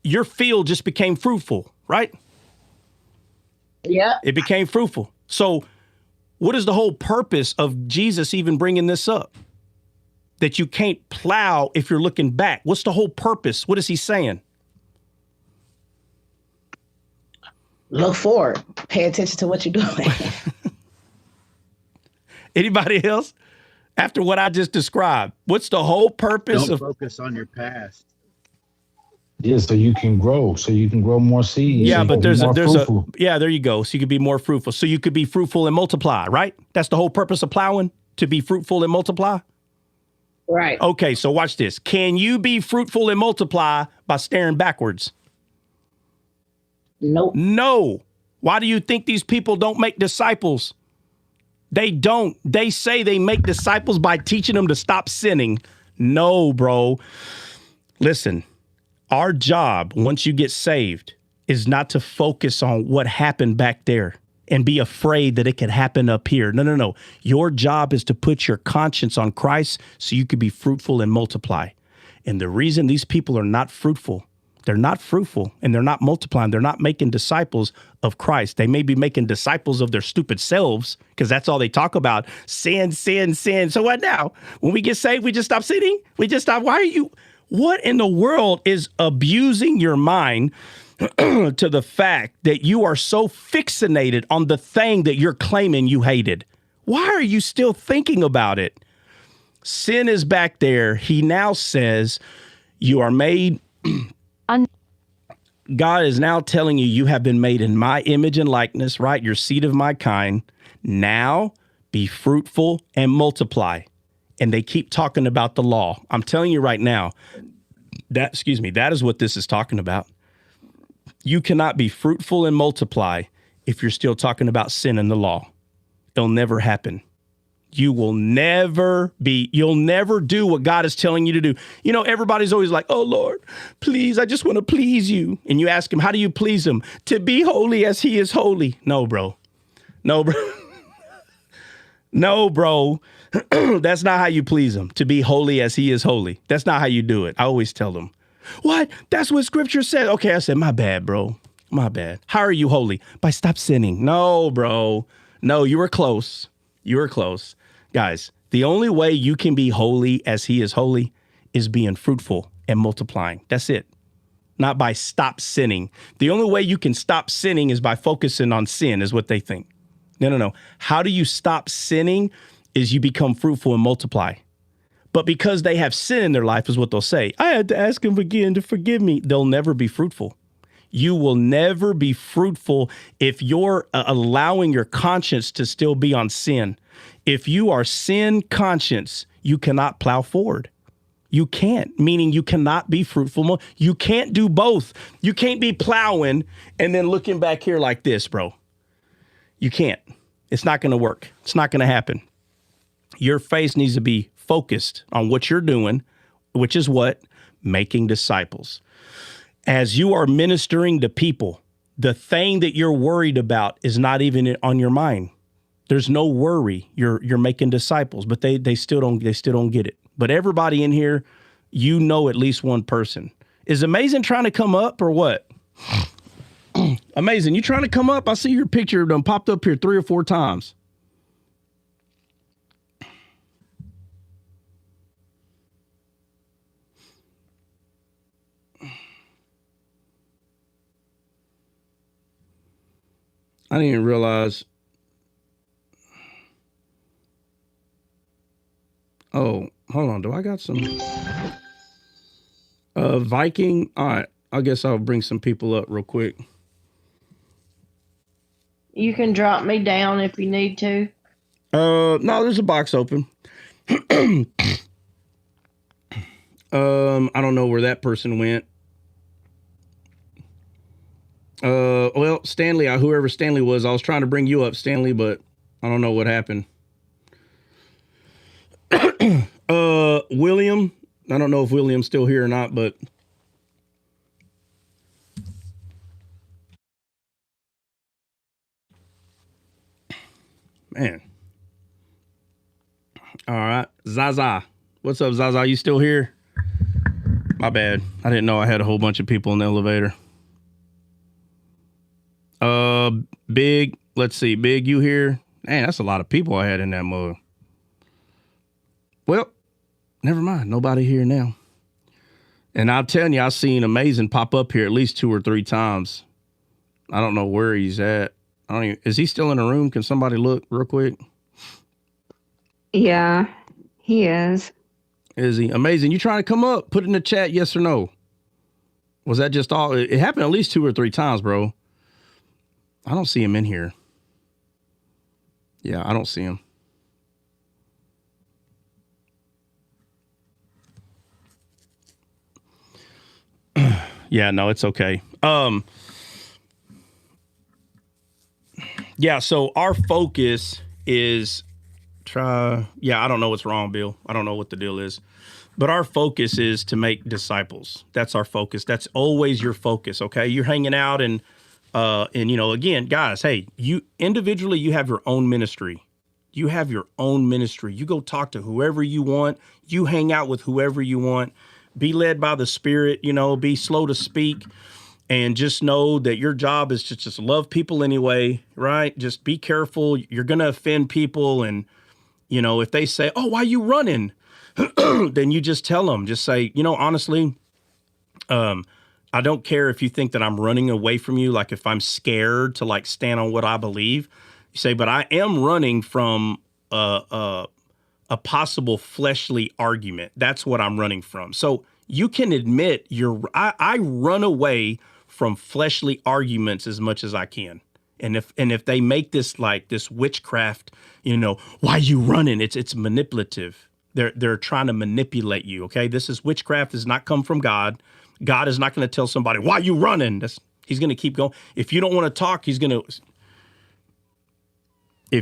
Your field just became fruitful, right? Yeah. It became fruitful. So what is the whole purpose of Jesus even bringing this up? That you can't plow if you're looking back. What's the whole purpose? What is he saying? Look forward. Pay attention to what you're doing. Anybody else? After what I just described, what's the whole purpose Don't of focus on your past. Yeah, so you can grow. So you can grow more seeds. Yeah, so but there's fruitful. yeah, there you go. So you could be more fruitful. So you could be fruitful and multiply, right? That's the whole purpose of plowing, to be fruitful and multiply. Right. Okay, so watch this. Can you be fruitful and multiply by staring backwards? Nope. No. Why do you think these people don't make disciples? They don't. They say they make disciples by teaching them to stop sinning. No, bro. Listen, our job, once you get saved, is not to focus on what happened back there and be afraid that it could happen up here. No. Your job is to put your conscience on Christ so you could be fruitful and multiply. And the reason these people are not fruitful, they're not fruitful and they're not multiplying. They're not making disciples of Christ. They may be making disciples of their stupid selves because that's all they talk about. Sin. So what now? When we get saved, we just stop sinning? We just stop. What in the world is abusing your mind to the fact that you are so fixated on the thing that you're claiming you hated? Why are you still thinking about it? Sin is back there. He now says you are made... God is now telling you, you have been made in my image and likeness, right? You're seed of my kind. Now be fruitful and multiply. And they keep talking about the law. I'm telling you right now, that is what this is talking about. You cannot be fruitful and multiply if you're still talking about sin and the law. It'll never happen. You'll never do what God is telling you to do. You know, everybody's always like, oh, Lord, please, I just want to please you. And you ask him, how do you please him? To be holy as he is holy. No, bro. No, bro. That's not how you please him. To be holy as he is holy. That's not how you do it. I always tell them, what? That's what scripture said. Okay, I said, my bad, bro. My bad. How are you holy? By stop sinning. No, bro. No, you were close. You were close. Guys, the only way you can be holy as he is holy is being fruitful and multiplying. That's it. Not by stop sinning. The only way you can stop sinning is by focusing on sin, is what they think. No. How do you stop sinning is you become fruitful and multiply. But because they have sin in their life is what they'll say. I had to ask him again to forgive me. They'll never be fruitful. You will never be fruitful if you're allowing your conscience to still be on sin. If you are sin conscious, you cannot plow forward. You can't, meaning you cannot be fruitful. You can't do both. You can't be plowing and then looking back here like this, bro. You can't. It's not going to work. It's not going to happen. Your face needs to be focused on what you're doing, which is what? Making disciples. As you are ministering to people, the thing that you're worried about is not even on your mind. There's no worry. You're making disciples, but they still don't get it. But everybody in here, you know at least one person. Is Amazing trying to come up or what? Amazing, you trying to come up? I see your picture done popped up here 3 or 4 times. I didn't even realize. Oh, hold on. Do I got some Viking? All right. I guess I'll bring some people up real quick. You can drop me down if you need to. No, there's a box open. I don't know where that person went. Well, Stanley, whoever Stanley was, I was trying to bring you up, Stanley, but I don't know what happened. William, I don't know if William's still here or not, but man. All right. Zaza. What's up, Zaza? You still here? My bad. I didn't know I had a whole bunch of people in the elevator. Big, let's see. Big, you here? Man, that's a lot of people I had in that mug. Well, never mind. Nobody here now. And I'm telling you, I've seen Amazing pop up here at least 2 or 3 times. I don't know where he's at. Is he still in the room? Can somebody look real quick? Yeah, he is. Is he? Amazing. You trying to come up? Put it in the chat, yes or no. Was that just all? It happened at least 2 or 3 times, bro. I don't see him in here. Yeah, I don't see him. Yeah, no, it's okay. Yeah, so our focus is I don't know what's wrong, Bill. I don't know what the deal is. But our focus is to make disciples. That's our focus. That's always your focus, okay? You're hanging out and you know, again, guys, hey, you individually, you have your own ministry. You have your own ministry. You go talk to whoever you want. You hang out with whoever you want. Be led by the Spirit, you know, be slow to speak. And just know that your job is to just love people anyway, right? Just be careful. You're going to offend people. And, you know, if they say, oh, why are you running? Then you just tell them, just say, you know, honestly, I don't care if you think that I'm running away from you. Like if I'm scared to like stand on what I believe, you say, but I am running from a possible fleshly argument. That's what I'm running from. So you can admit I run away from fleshly arguments as much as I can. And if they make this like this witchcraft, you know, why you running? It's manipulative. They're trying to manipulate you. Okay. This is witchcraft, does not come from God. God is not going to tell somebody, why you running? He's going to keep going. If you don't want to talk, if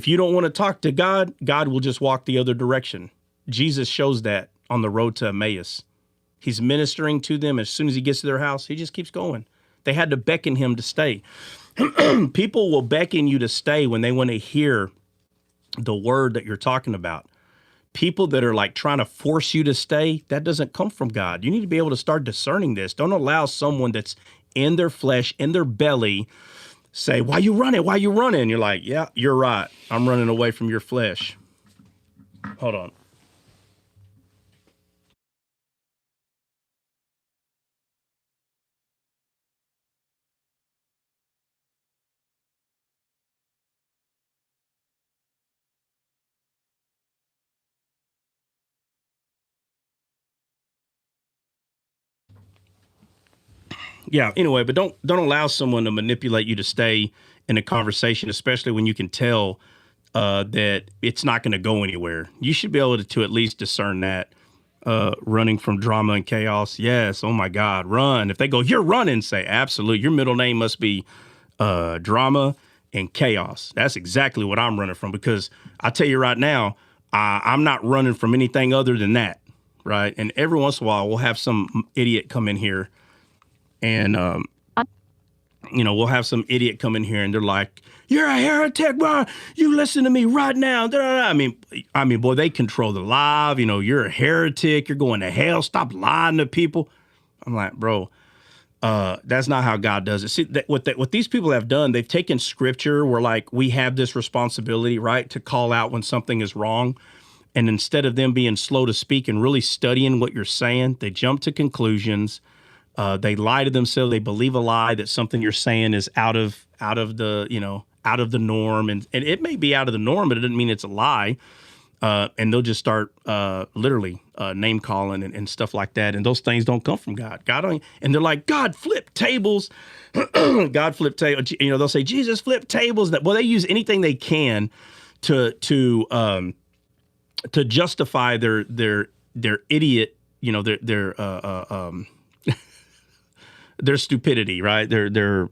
you don't want to talk to God, God will just walk the other direction. Jesus shows that on the road to Emmaus. He's ministering to them. As soon as he gets to their house, he just keeps going. They had to beckon him to stay. People will beckon you to stay when they want to hear the word that you're talking about. People that are like trying to force you to stay, that doesn't come from God. You need to be able to start discerning this. Don't allow someone that's in their flesh, in their belly, say, why you running? Why you running? You're like, yeah, you're right. I'm running away from your flesh. Hold on. Yeah. Anyway, but don't allow someone to manipulate you to stay in a conversation, especially when you can tell that it's not going to go anywhere. You should be able to at least discern that. Running from drama and chaos. Yes. Oh my God. Run. If they go, you're running, say, absolutely. Your middle name must be drama and chaos. That's exactly what I'm running from, because I tell you right now, I'm not running from anything other than that. Right. And every once in a while, we'll have some idiot come in here and, we'll have some idiot come in here and they're like, you're a heretic, bro. You listen to me right now. I mean, boy, they control the live. You're a heretic. You're going to hell. Stop lying to people. I'm like, bro, that's not how God does it. See, what these people have done, they've taken scripture where, like, we have this responsibility, right, to call out when something is wrong. And instead of them being slow to speak and really studying what you're saying, they jump to conclusions. They lie to themselves. They believe a lie that something you're saying is out of the norm. And it may be out of the norm, but it doesn't mean it's a lie. And they'll just start literally name calling and stuff like that. And those things don't come from God. And they're like, God flipped tables. God flipped tables. They'll say Jesus flipped tables. Well, they use anything they can to justify their idiot, their stupidity, right? Their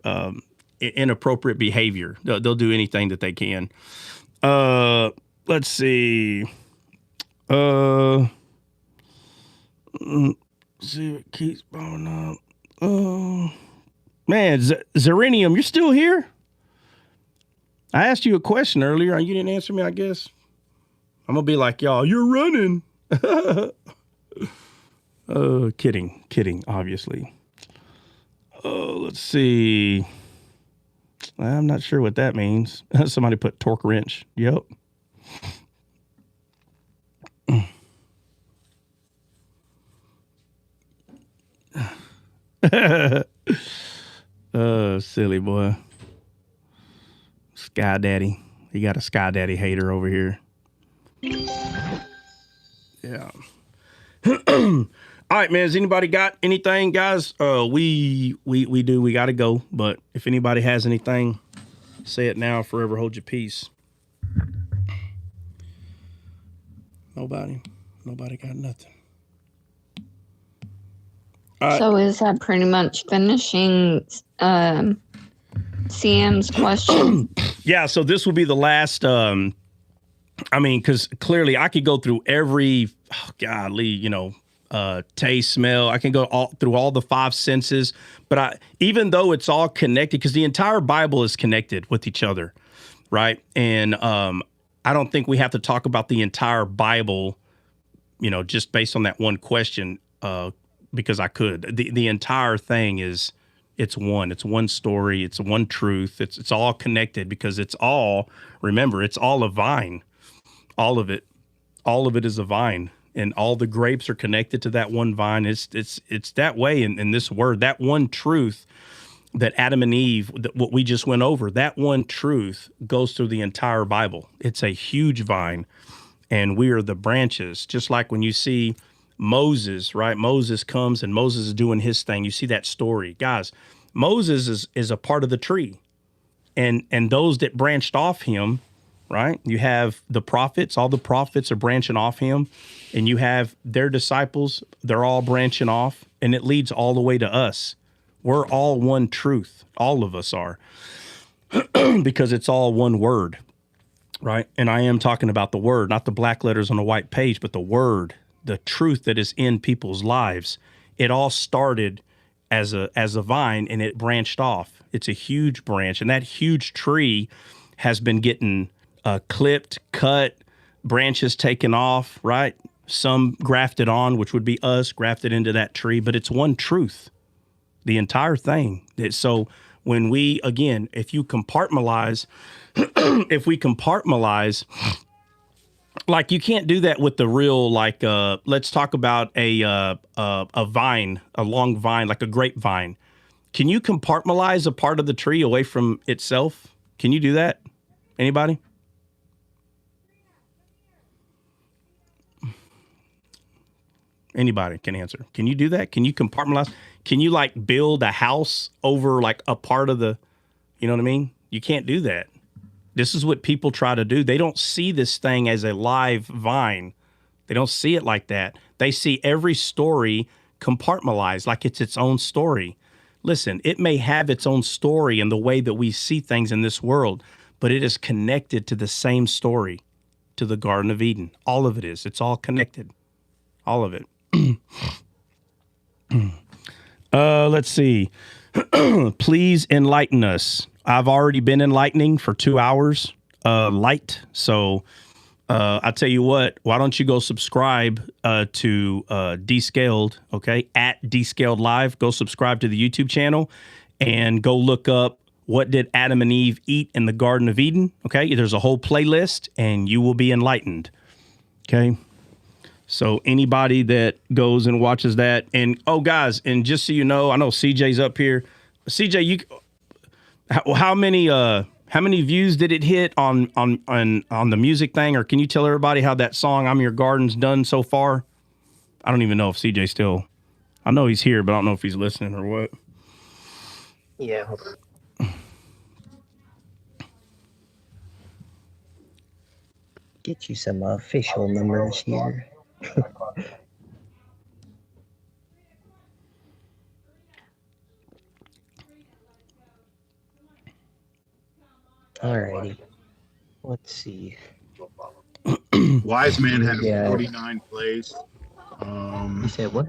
inappropriate behavior. They'll do anything that they can. Let's see. See what keeps blowing up. Man, Zerenium, you're still here? I asked you a question earlier and you didn't answer me, I guess. I'm going to be like, y'all, you're running. Kidding, obviously. Let's see. I'm not sure what that means. Somebody put torque wrench. Yep. Oh, silly boy. Sky Daddy. You got a Sky Daddy hater over here. Yeah. All right, man. Has anybody got anything, guys? We do. We got to go. But if anybody has anything, say it now. Forever hold your peace. Nobody got nothing. So is that pretty much finishing CM's question? Yeah. So this will be the last. Because clearly I could go through every, taste, smell. I can go through all the five senses, but even though it's all connected, because the entire Bible is connected with each other, right? And I don't think we have to talk about the entire Bible, just based on that one question, because I could. The entire thing is, it's one story, it's one truth. It's all connected because it's all a vine. All of it is a vine. And all the grapes are connected to that one vine. It's that way in this word. That one truth that Adam and Eve, what we just went over, that one truth goes through the entire Bible. It's a huge vine, and we are the branches. Just like when you see Moses, right? Moses comes and Moses is doing his thing. You see that story. Guys, Moses is a part of the tree. And those that branched off him, right? You have the prophets, all the prophets are branching off him, and you have their disciples, they're all branching off, and it leads all the way to us. We're all one truth. All of us are, because it's all one word, right? And I am talking about the word, not the black letters on the white page, but the word, the truth that is in people's lives. It all started as a vine, and it branched off. It's a huge branch, and that huge tree has been getting clipped, cut, branches taken off, right? Some grafted on, which would be us, grafted into that tree, but it's one truth, the entire thing. So when we, again, if you compartmentalize, like you can't do that with the real, like, let's talk about a vine, a long vine, like a grapevine. Can you compartmentalize a part of the tree away from itself? Can you do that? Anybody? Anybody can answer. Can you do that? Can you compartmentalize? can you like build a house over like a part of the, you know what I mean? You can't do that. This is what people try to do. They don't see this thing as a live vine. They don't see it like that. They see every story compartmentalized, like it's its own story. Listen, it may have its own story in the way that we see things in this world, but it is connected to the same story, to the Garden of Eden. All of it is. It's all connected. All of it. Let's see. Please enlighten us. I've already been enlightening for 2 hours. Light. So I tell you what, why don't you go subscribe to Descaled, okay? At Descaled Live. Go subscribe to the YouTube channel and go look up what did Adam and Eve eat in the Garden of Eden, okay? There's a whole playlist and you will be enlightened, okay? So anybody that goes and watches that, and oh guys, and just so you know, I know CJ's up here. CJ, how many views did it hit on the music thing, or can you tell everybody how that song "I'm Your Garden's" done so far? I don't even know if CJ still. I know he's here, but I don't know if he's listening or what. Yeah. Get you some official numbers here. Alrighty. Let's see. Wise Man had 49 plays. You said what?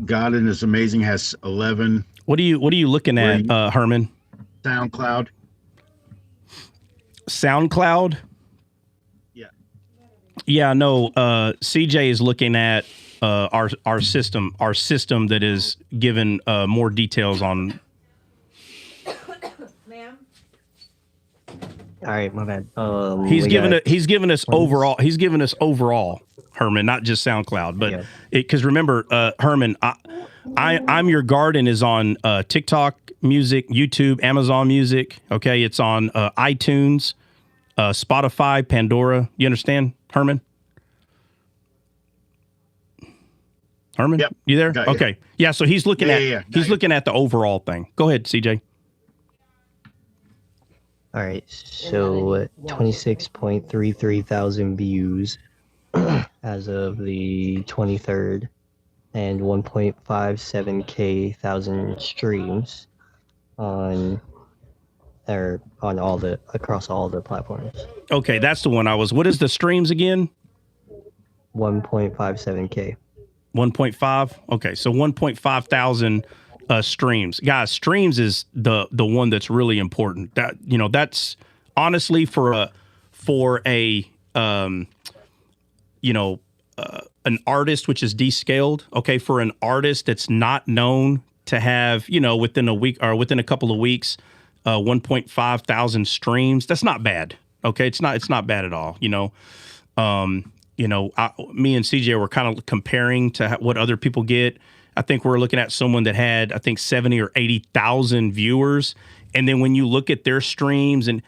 God and His Amazing has 11. What are you looking at, Herman? SoundCloud. SoundCloud? Yeah, no. CJ is looking at our system that is given more details on. Ma'am. All right, my bad. He's given us overall. He's given us overall, Herman, not just SoundCloud, but because remember, Herman, I'm Your Garden is on TikTok Music, YouTube, Amazon Music. Okay, it's on iTunes, Spotify, Pandora. You understand, Herman? Herman, yep. You there? Okay, yeah. So he's looking he's looking at the overall thing. Go ahead, CJ. All right, so 26.33 thousand views as of the 23rd, and 1.57K thousand streams on across all the platforms. Okay, that's the one I was. What is the streams again? 1.57K. 1.5. Okay, so 1.5 thousand streams. Guys, streams is the one that's really important. That that's honestly for a an artist which is descaled. Okay, for an artist that's not known to have within a week or within a couple of weeks, 1.5 thousand streams. That's not bad. Okay, it's not bad at all. Me and CJ were kind of comparing to what other people get. I think we're looking at someone that had, 70 or 80,000 viewers. And then when you look at their streams and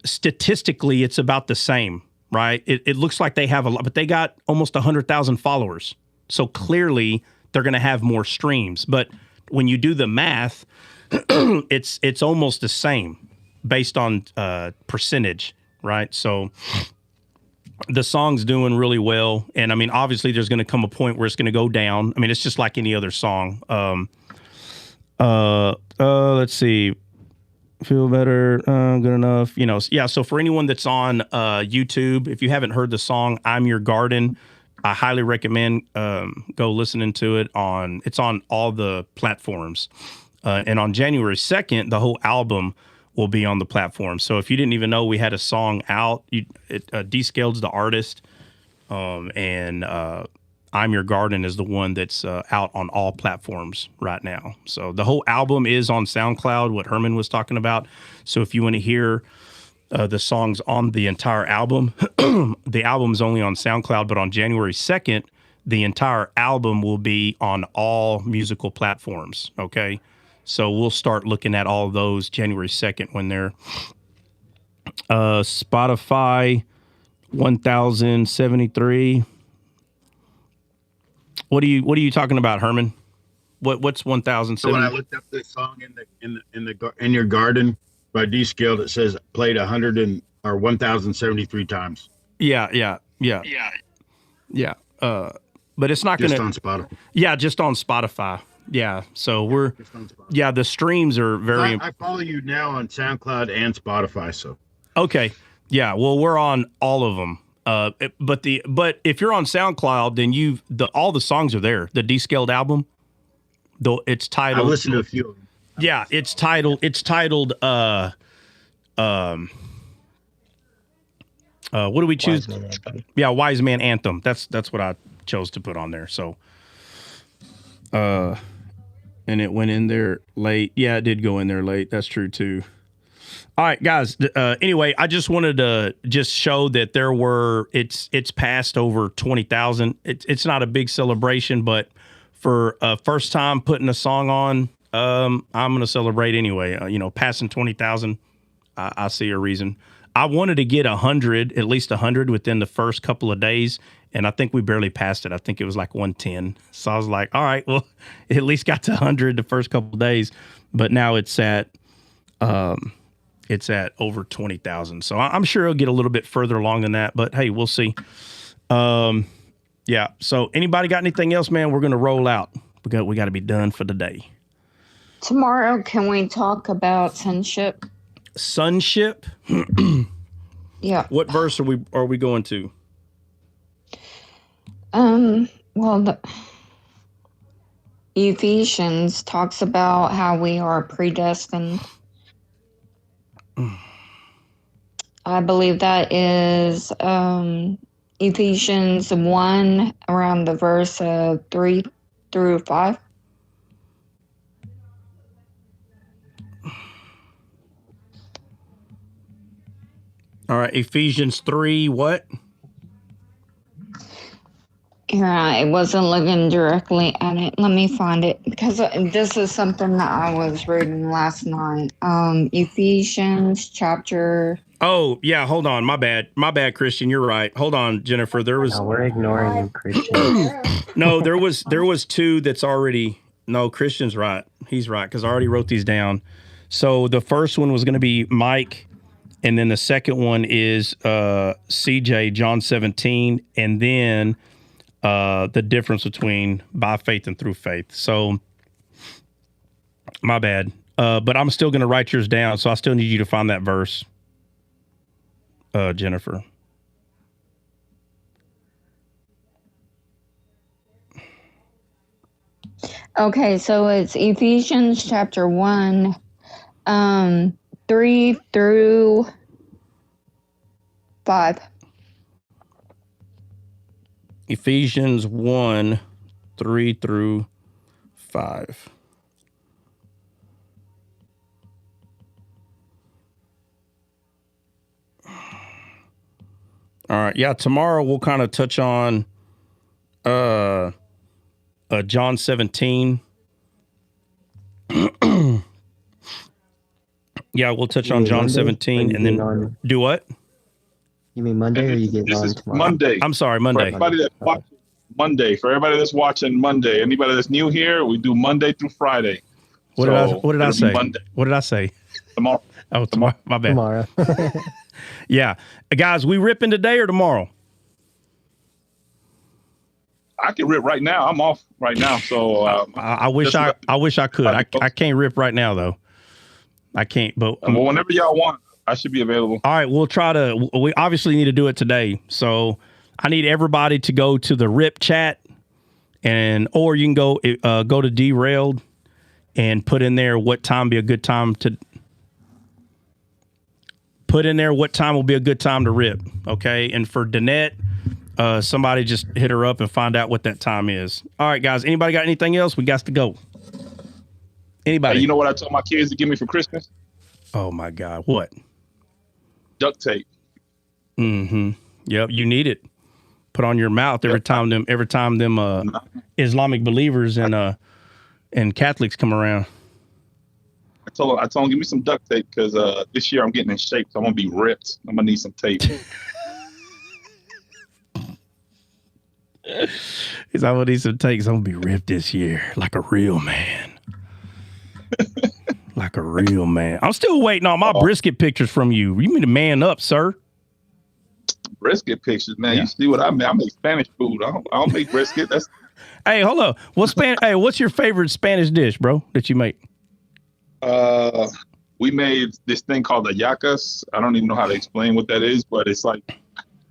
statistically, it's about the same, right? It looks like they have a lot, but they got almost 100,000 followers. So clearly they're going to have more streams. But when you do the math, it's almost the same based on percentage, right? So the song's doing really well. And I mean, obviously there's going to come a point where it's going to go down. I mean, it's just like any other song. Let's see. Feel better. Good enough. Yeah. So for anyone that's on YouTube, if you haven't heard the song, I'm Your Garden, I highly recommend go listening to it it's on all the platforms. And on January 2nd, the whole album will be on the platform. So if you didn't even know we had a song out, Descaled's the artist, and I'm Your Garden is the one that's out on all platforms right now. So the whole album is on SoundCloud, what Herman was talking about. So if you want to hear the songs on the entire album, the album's only on SoundCloud, but on January 2nd, the entire album will be on all musical platforms, okay? So we'll start looking at all of those January 2nd when they're Spotify 1073. What are you talking about, Herman? What's 1,070? So when I looked up this song in your garden by D Scaled, it says played 1,073 times. Yeah. But it's not Just gonna on Spotify. Yeah, just on Spotify. Yeah. So the streams are very. I follow you now on SoundCloud and Spotify. So okay. Yeah. Well, we're on all of them. But if you're on SoundCloud, then all the songs are there. The Descaled album, though it's titled. I listened to a few of them. Yeah, it's titled. What do we choose? Wise Man Anthem. That's what I chose to put on there. So, and it went in there late. Yeah, it did go in there late. That's true too. All right, guys. Anyway, I just wanted to just show that it's passed over 20,000. It's not a big celebration, but for first time putting a song on, I'm going to celebrate anyway. Passing 20,000, I see a reason. I wanted to get at least 100 within the first couple of days, and I think we barely passed it. I think it was like 110. So I was like, all right, well, it at least got to 100 the first couple of days, but now it's at over 20,000. So I'm sure it'll get a little bit further along than that, but hey, we'll see. Yeah. So anybody got anything else, man? We're going to roll out. We got to be done for the day. Tomorrow, can we talk about sonship? Sonship? Yeah. What verse are we going to? Well, Ephesians talks about how we are predestined. I believe that is Ephesians 1, around the verse 3 through 5. All right, Ephesians 3, what? Yeah, I wasn't looking directly at it. Let me find it, because this is something that I was reading last night. Ephesians chapter. Oh, yeah, hold on. My bad, Christian. You're right. Hold on, Jennifer. There was. No, we're ignoring Christian. No, there was two that's already. No, Christian's right. He's right, because I already wrote these down. So the first one was going to be Mike, and then the second one is CJ, John 17, and then the difference between by faith and through faith. So my bad. But I'm still going to write yours down, so I still need you to find that verse, Jennifer. Okay, so it's Ephesians chapter 1, 3 through 5. Ephesians 1, 3 through 5. All right. Yeah, tomorrow we'll kind of touch on John 17. Yeah, we'll touch on John 17 and then do what? You mean Monday, or you get on tomorrow? Monday. I'm sorry, Monday. For everybody that's watching Monday. For everybody that's watching Monday. Anybody that's new here, we do Monday through Friday. What did I say? Monday. What did I say? Tomorrow. Oh, tomorrow. My bad. Tomorrow. Yeah. Guys, we ripping today or tomorrow? I can rip right now. I'm off right now. So I wish I could. I can't rip right now though. I can't, but well, whenever y'all want, I should be available. All right, we'll try to. We obviously need to do it today, so I need everybody to go to the RIP chat, or you can go to Derailed and put in there what time be a good time to. Put in there what time will be a good time to rip, okay? And for Danette, somebody just hit her up and find out what that time is. All right, guys. Anybody got anything else? We got to go. Anybody? Hey, you know what I told my kids to give me for Christmas? Oh my God, what? Duct tape. Mm-hmm. Yep, you need it. Put on your mouth every time them Islamic believers and Catholics come around. I told them give me some duct tape because this year I'm getting in shape, so I'm gonna be ripped. I'm gonna need some tape. He's like, what needs to take? I'm gonna be ripped this year like a real man. Like a real man. I'm still waiting on my brisket pictures from you. You need to man up, sir. Brisket pictures, man. You see what I make? I make Spanish food. I don't make brisket. That's. Hey, hold on. What's your favorite Spanish dish, bro, that you make? We made this thing called the yacas. I don't even know how to explain what that is, but it's like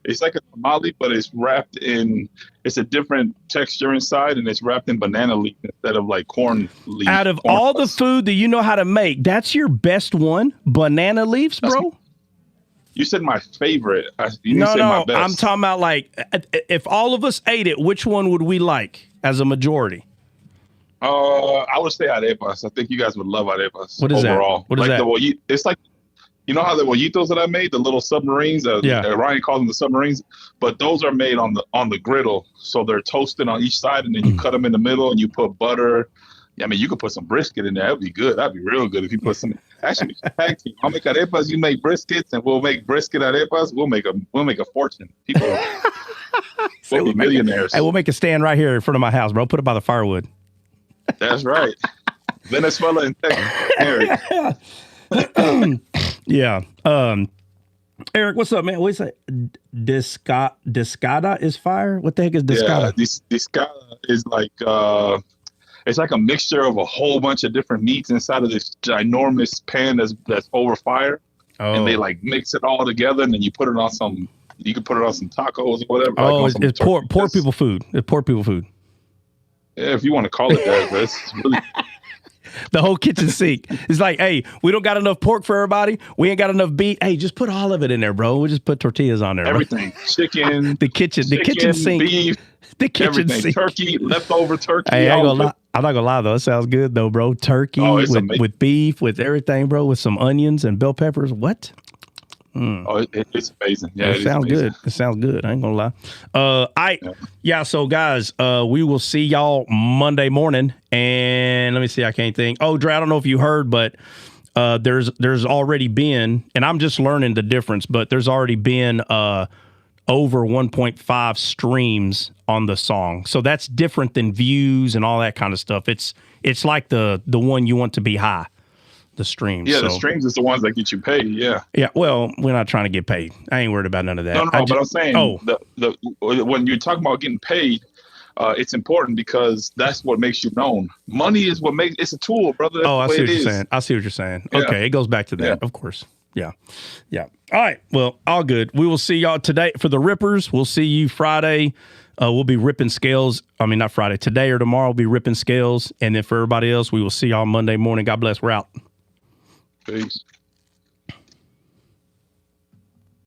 a tamale, but it's wrapped in. It's a different texture inside, and it's wrapped in banana leaf instead of like corn leaf. Out of all the food that you know how to make, that's your best one? Banana leaves, bro? You said my favorite. You No, said my best. I'm talking about like if all of us ate it, which one would we like as a majority? I would say arepas. I think you guys would love arepas. What is overall. that? What is like that? It's like, you know how the bollitos that I made, the little submarines. Ryan calls them the submarines, but those are made on the griddle, so they're toasted on each side, and then you cut them in the middle, and you put butter. I mean, you could put some brisket in there. That'd be good. That'd be real good if you put some. Actually, I'll make arepas. You make briskets, and we'll make brisket arepas. We'll make a fortune. People will be millionaires. Hey, we'll make a stand right here in front of my house, bro. Put it by the firewood. That's right. Venezuela and Texas. Yeah. Eric, what's up, man? What do you say? Discada is fire? What the heck is discada? Yeah, discada is like it's like a mixture of a whole bunch of different meats inside of this ginormous pan that's over fire. Oh. And they like mix it all together, and then you put it on some. You can put it on some tacos or whatever. Oh, like it's poor people food. It's poor people food. Yeah, if you want to call it that, but it's really. The whole kitchen sink. It's like, hey, we don't got enough pork for everybody. We ain't got enough beef. Hey, just put all of it in there, bro. We'll just put tortillas on there. Everything. Bro. Chicken. the kitchen sink. Beef. The kitchen everything. sink. Turkey, leftover turkey. Hey, I'm not gonna lie though. It sounds good though, bro. Turkey with beef, with everything, bro, with some onions and bell peppers. What? Oh, it's amazing. Yeah, it sounds good. It sounds good. I ain't gonna lie. So guys, we will see y'all Monday morning. And let me see, I can't think. Oh, Dre, I don't know if you heard, but there's already been, and I'm just learning the difference, but there's already been over 1.5 streams on the song. So that's different than views and all that kind of stuff. It's like the one you want to be high. The streams. Yeah, the streams is the ones that get you paid. Yeah. Yeah. Well, we're not trying to get paid. I ain't worried about none of that. No, but I'm saying when you're talking about getting paid, it's important because that's what makes you known. Money is what makes it's a tool, brother. That's I see what you're saying. I see what you're saying. Yeah. Okay, it goes back to that, of course. Yeah. Yeah. All right. Well, all good. We will see y'all today for the Rippers. We'll see you Friday. We'll be ripping scales. I mean, not Friday. Today or tomorrow we'll be ripping scales. And then for everybody else, we will see y'all Monday morning. God bless. We're out. Peace.